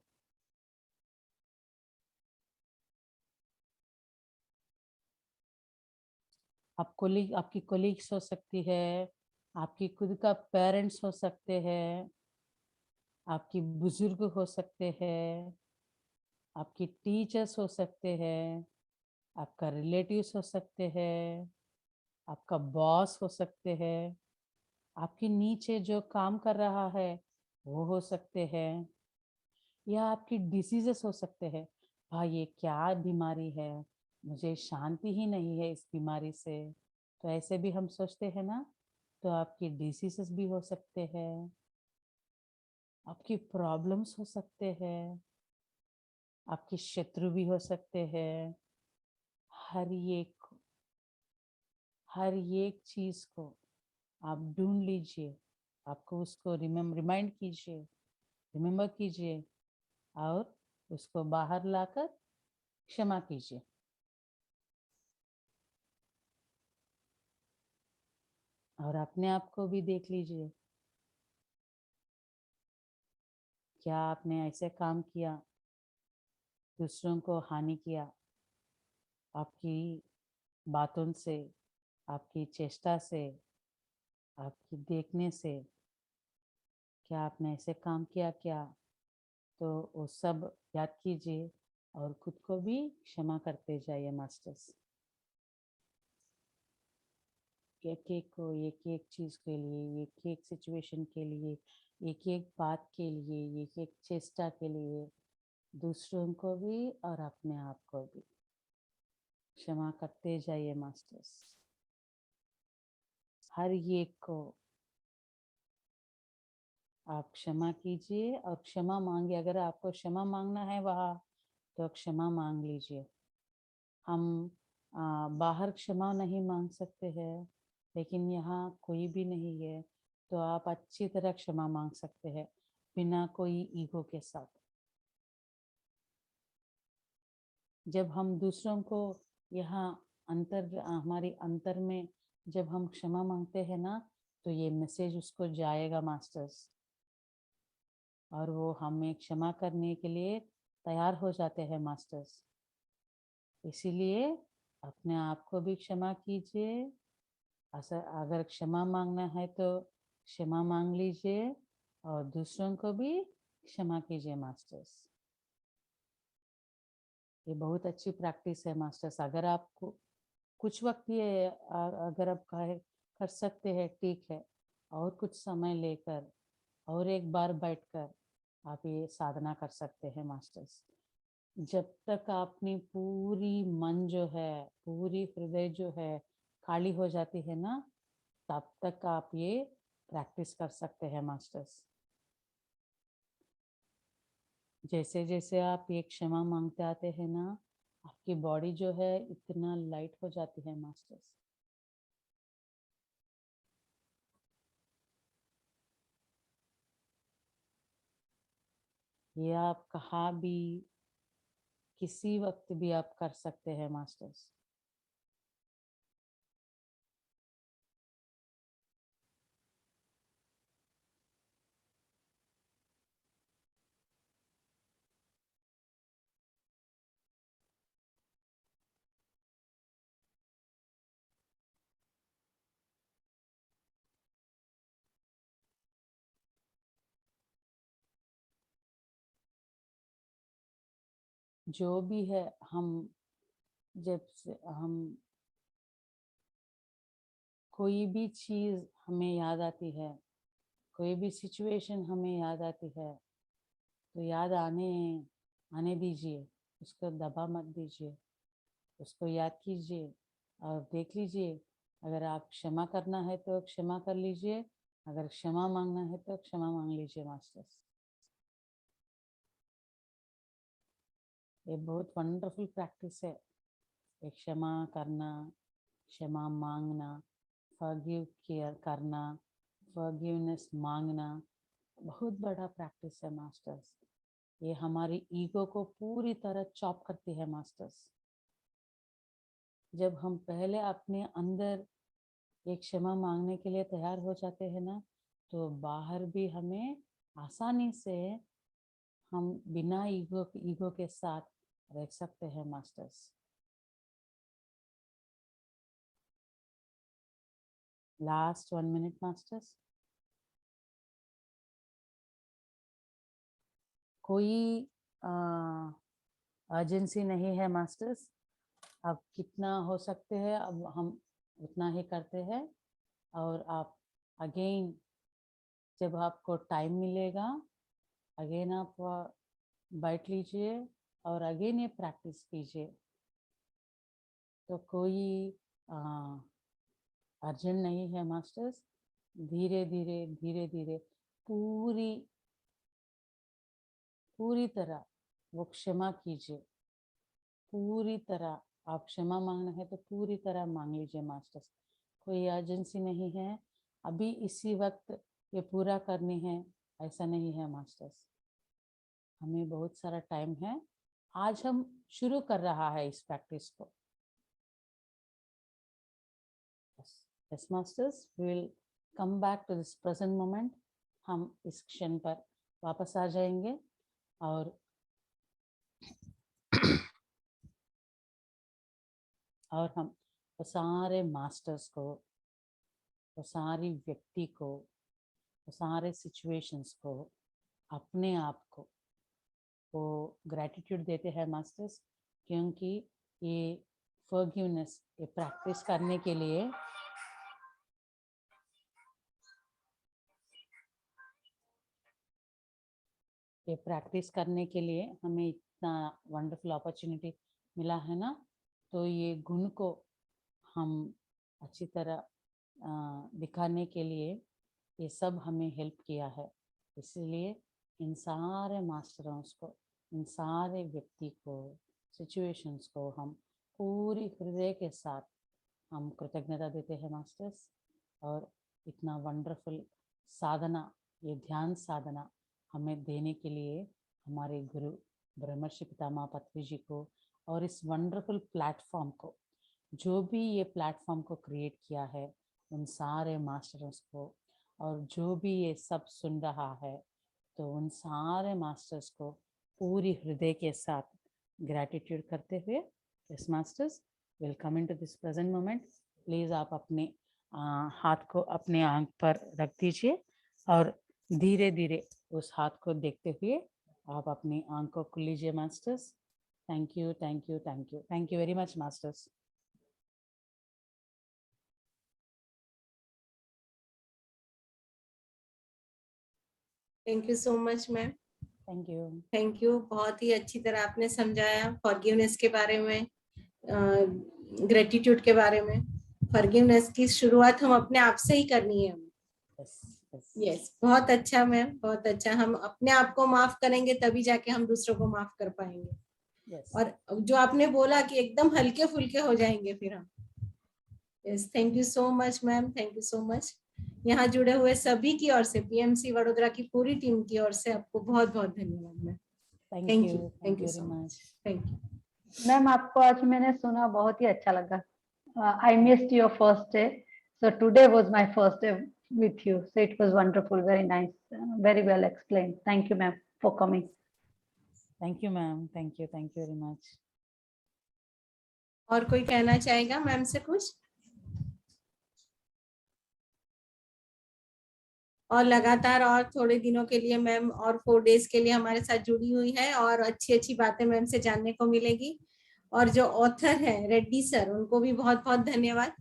S2: आपकी कोलीग्स हो सकती है, आपकी खुद का पेरेंट्स हो सकते हैं, आपकी बुजुर्ग हो सकते हैं, आपकी टीचर्स हो सकते हैं, आपका रिलेटिव्स हो सकते हैं, आपका बॉस हो सकते हैं, आपके नीचे जो काम कर रहा है वो हो सकते हैं, या आपकी डिसीजेस हो सकते हैं। भाई ये क्या बीमारी है, मुझे शांति ही नहीं है इस बीमारी से, तो ऐसे भी हम सोचते हैं ना। तो आपकी डिसीजेस भी हो सकते हैं, आपकी प्रॉब्लम्स हो सकते हैं, आपके शत्रु भी हो सकते हैं। हर एक हर एक चीज को आप ढूंढ लीजिए, आपको उसको रिमाइंड कीजिए, रिमेम्बर कीजिए और उसको बाहर लाकर क्षमा कीजिए। और अपने आप को भी देख लीजिए, क्या आपने ऐसे काम किया, दूसरों को हानि किया, आपकी बातों से, आपकी चेष्टा से, आपकी देखने से, क्या आपने ऐसे काम किया क्या। तो वो सब याद कीजिए और खुद को भी क्षमा करते जाइए मास्टर्स। एक एक चीज के लिए, एक एक सिचुएशन के लिए, एक एक बात के लिए, एक एक चेष्टा के लिए, दूसरों को भी और अपने आप को भी क्षमा करते जाइए मास्टर्स। हर एक को आप क्षमा कीजिए और क्षमा मांगिए। अगर आपको क्षमा मांगना है वहाँ, तो क्षमा मांग लीजिए। हम बाहर क्षमा नहीं मांग सकते हैं, लेकिन यहाँ कोई भी नहीं है, तो आप अच्छी तरह क्षमा मांग सकते हैं बिना कोई ईगो के साथ। जब हम दूसरों को यहाँ हमारी अंतर में जब हम क्षमा मांगते हैं ना, तो ये मैसेज उसको जाएगा मास्टर्स, और वो हमें क्षमा करने के लिए तैयार हो जाते हैं मास्टर्स। इसीलिए अपने आप को भी क्षमा कीजिए। अगर क्षमा मांगना है तो क्षमा मांग लीजिए, और दूसरों को भी क्षमा कीजिए मास्टर्स। ये बहुत अच्छी प्रैक्टिस है मास्टर्स। अगर आपको कुछ वक्त ये अगर आप कर सकते हैं, ठीक है, और कुछ समय लेकर और एक बार बैठकर आप ये साधना कर सकते हैं मास्टर्स। जब तक अपनी पूरी मन जो है, पूरी हृदय जो है खाली हो जाती है ना, तब तक आप ये प्रैक्टिस कर सकते हैं मास्टर्स। जैसे जैसे आप ये क्षमा मांगते आते हैं ना, आपकी बॉडी जो है इतना लाइट हो जाती है मास्टर्स। ये आप कहाँ भी किसी वक्त भी आप कर सकते हैं मास्टर्स। जो भी है, जब से हम कोई भी चीज हमें याद आती है, कोई भी सिचुएशन हमें याद आती है, तो याद आने दीजिए, उसको दबा मत दीजिए, उसको याद कीजिए और देख लीजिए। अगर आप क्षमा करना है तो क्षमा कर लीजिए, अगर क्षमा मांगना है तो क्षमा मांग लीजिए मास्टर्स। ये बहुत वंडरफुल प्रैक्टिस है, ये क्षमा करना, क्षमा मांगना, फॉरगिव केयर करना, फॉरगिवनेस मांगना, बहुत बड़ा प्रैक्टिस है मास्टर्स। ये हमारी ईगो को पूरी तरह चॉप करती है मास्टर्स। जब हम पहले अपने अंदर एक क्षमा मांगने के लिए तैयार हो जाते हैं ना, तो बाहर भी हमें आसानी से हम बिना ईगो के साथ रह सकते हैं मास्टर्स। Last 1 minute masters. कोई अर्जेंसी नहीं है मास्टर्स। अब कितना हो सकते हैं अब हम उतना ही करते हैं, और आप अगेन जब आपको टाइम मिलेगा अगेन आप बैठ लीजिए और अगेन ये प्रैक्टिस कीजिए। तो कोई अर्जेंट नहीं है मास्टर्स। धीरे धीरे धीरे धीरे पूरी पूरी तरह वो क्षमा कीजिए। पूरी तरह आप क्षमा मांगना है तो पूरी तरह मांग लीजिए मास्टर्स। कोई अर्जेंसी नहीं है, अभी इसी वक्त ये पूरा करनी है ऐसा नहीं है मास्टर्स। हमें बहुत सारा टाइम है। आज हम शुरू कर रहा है इस प्रैक्टिस को। Yes masters, we will come back to this present moment. हम इस क्षण पर वापस आ जाएंगे और हम वो सारे मास्टर्स को, वो सारी व्यक्ति को, वो सारे सिचुएशंस को, अपने आप को वो ग्रैटिट्यूड देते हैं मास्टर्स। क्योंकि ये फॉरगिवनेस ये प्रैक्टिस करने के लिए हमें इतना वंडरफुल अपॉर्चुनिटी मिला है ना, तो ये गुण को हम अच्छी तरह दिखाने के लिए ये सब हमें हेल्प किया है। इसलिए इन सारे मास्टरों को, इन सारे व्यक्ति को, सिचुएशंस को हम पूरी हृदय के साथ हम कृतज्ञता देते हैं मास्टर्स। और इतना वंडरफुल साधना, ये ध्यान साधना हमें देने के लिए हमारे गुरु ब्रह्मर्षि पितामह पत्री जी को और इस वंडरफुल प्लेटफॉर्म को, जो भी ये प्लेटफॉर्म को क्रिएट किया है, उन सारे मास्टर्स को, और जो भी ये सब सुन रहा है, तो उन सारे मास्टर्स को पूरी हृदय के साथ ग्रैटिट्यूड करते हुए, yes masters, will come into this present moment. Please आप अपने हाथ को अपने आंख पर रख दीजिए और धीरे धीरे उस हाथ को देखते हुए आप अपनी आंख को खुल लीजिए masters. Thank you, thank you, thank you, thank you very much masters.
S1: Thank you so much ma'am.
S2: Thank you.
S1: Thank you, बहुत ही अच्छी तरह आपने समझाया फॉरगिवनेस के बारे में, ग्रेटिट्यूड के बारे में। फॉरगिवनेस की शुरुआत हम अपने आप से ही करनी है। यस, बहुत अच्छा मैम, बहुत अच्छा। हम अपने आप को माफ करेंगे तभी जाके हम दूसरों को माफ कर पाएंगे। और जो आपने बोला कि एकदम हल्के फुल्के हो जाएंगे फिर हम। Yes, thank you so much ma'am, thank you so much. यहाँ जुड़े हुए सभी की ओर से, पीएमसी वडोदरा की पूरी टीम की ओर से आपको बहुत बहुत धन्यवाद ma'am. Thank you, thank you so much, thank you
S3: ma'am. आपको आज मैंने सुना, बहुत ही अच्छा लगा। I missed your first day, so today was my first day with you, so it was wonderful, very nice, very well explained. Thank you ma'am for coming.
S2: Thank you ma'am, thank you very much.
S1: और कोई कहना चाहेगा ma'am से कुछ? और लगातार और थोड़े दिनों के लिए मैम और 4 डेज के लिए हमारे साथ जुड़ी हुई है और अच्छी अच्छी बातें मैम से जानने को मिलेगी। और जो ऑथर है रेड्डी सर, उनको भी बहुत बहुत धन्यवाद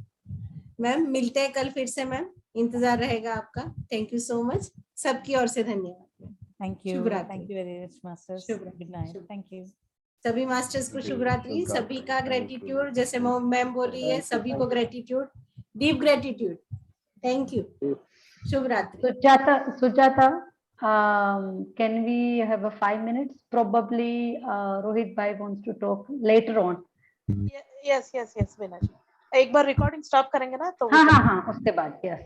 S1: मैम। मिलते हैं कल फिर से मैम, इंतजार रहेगा आपका। थैंक यू सो मच, सबकी ओर से धन्यवाद।
S2: Thank you, thank you very much masters, good night, thank you.
S1: सभी मास्टर्स को शुभ रात्रि, सभी का ग्रेटिट्यूड, जैसे मैम बोल रही है, सभी को gratitude, deep gratitude. Thank you, शुभ रात्रि।
S3: Sujata, can we have a 5 minutes? Probably Rohit bhai wants to talk later on.
S4: Yes, Veena ji. एक बार रिकॉर्डिंग स्टॉप करेंगे ना तो
S3: हाँ, उसके बाद, yes.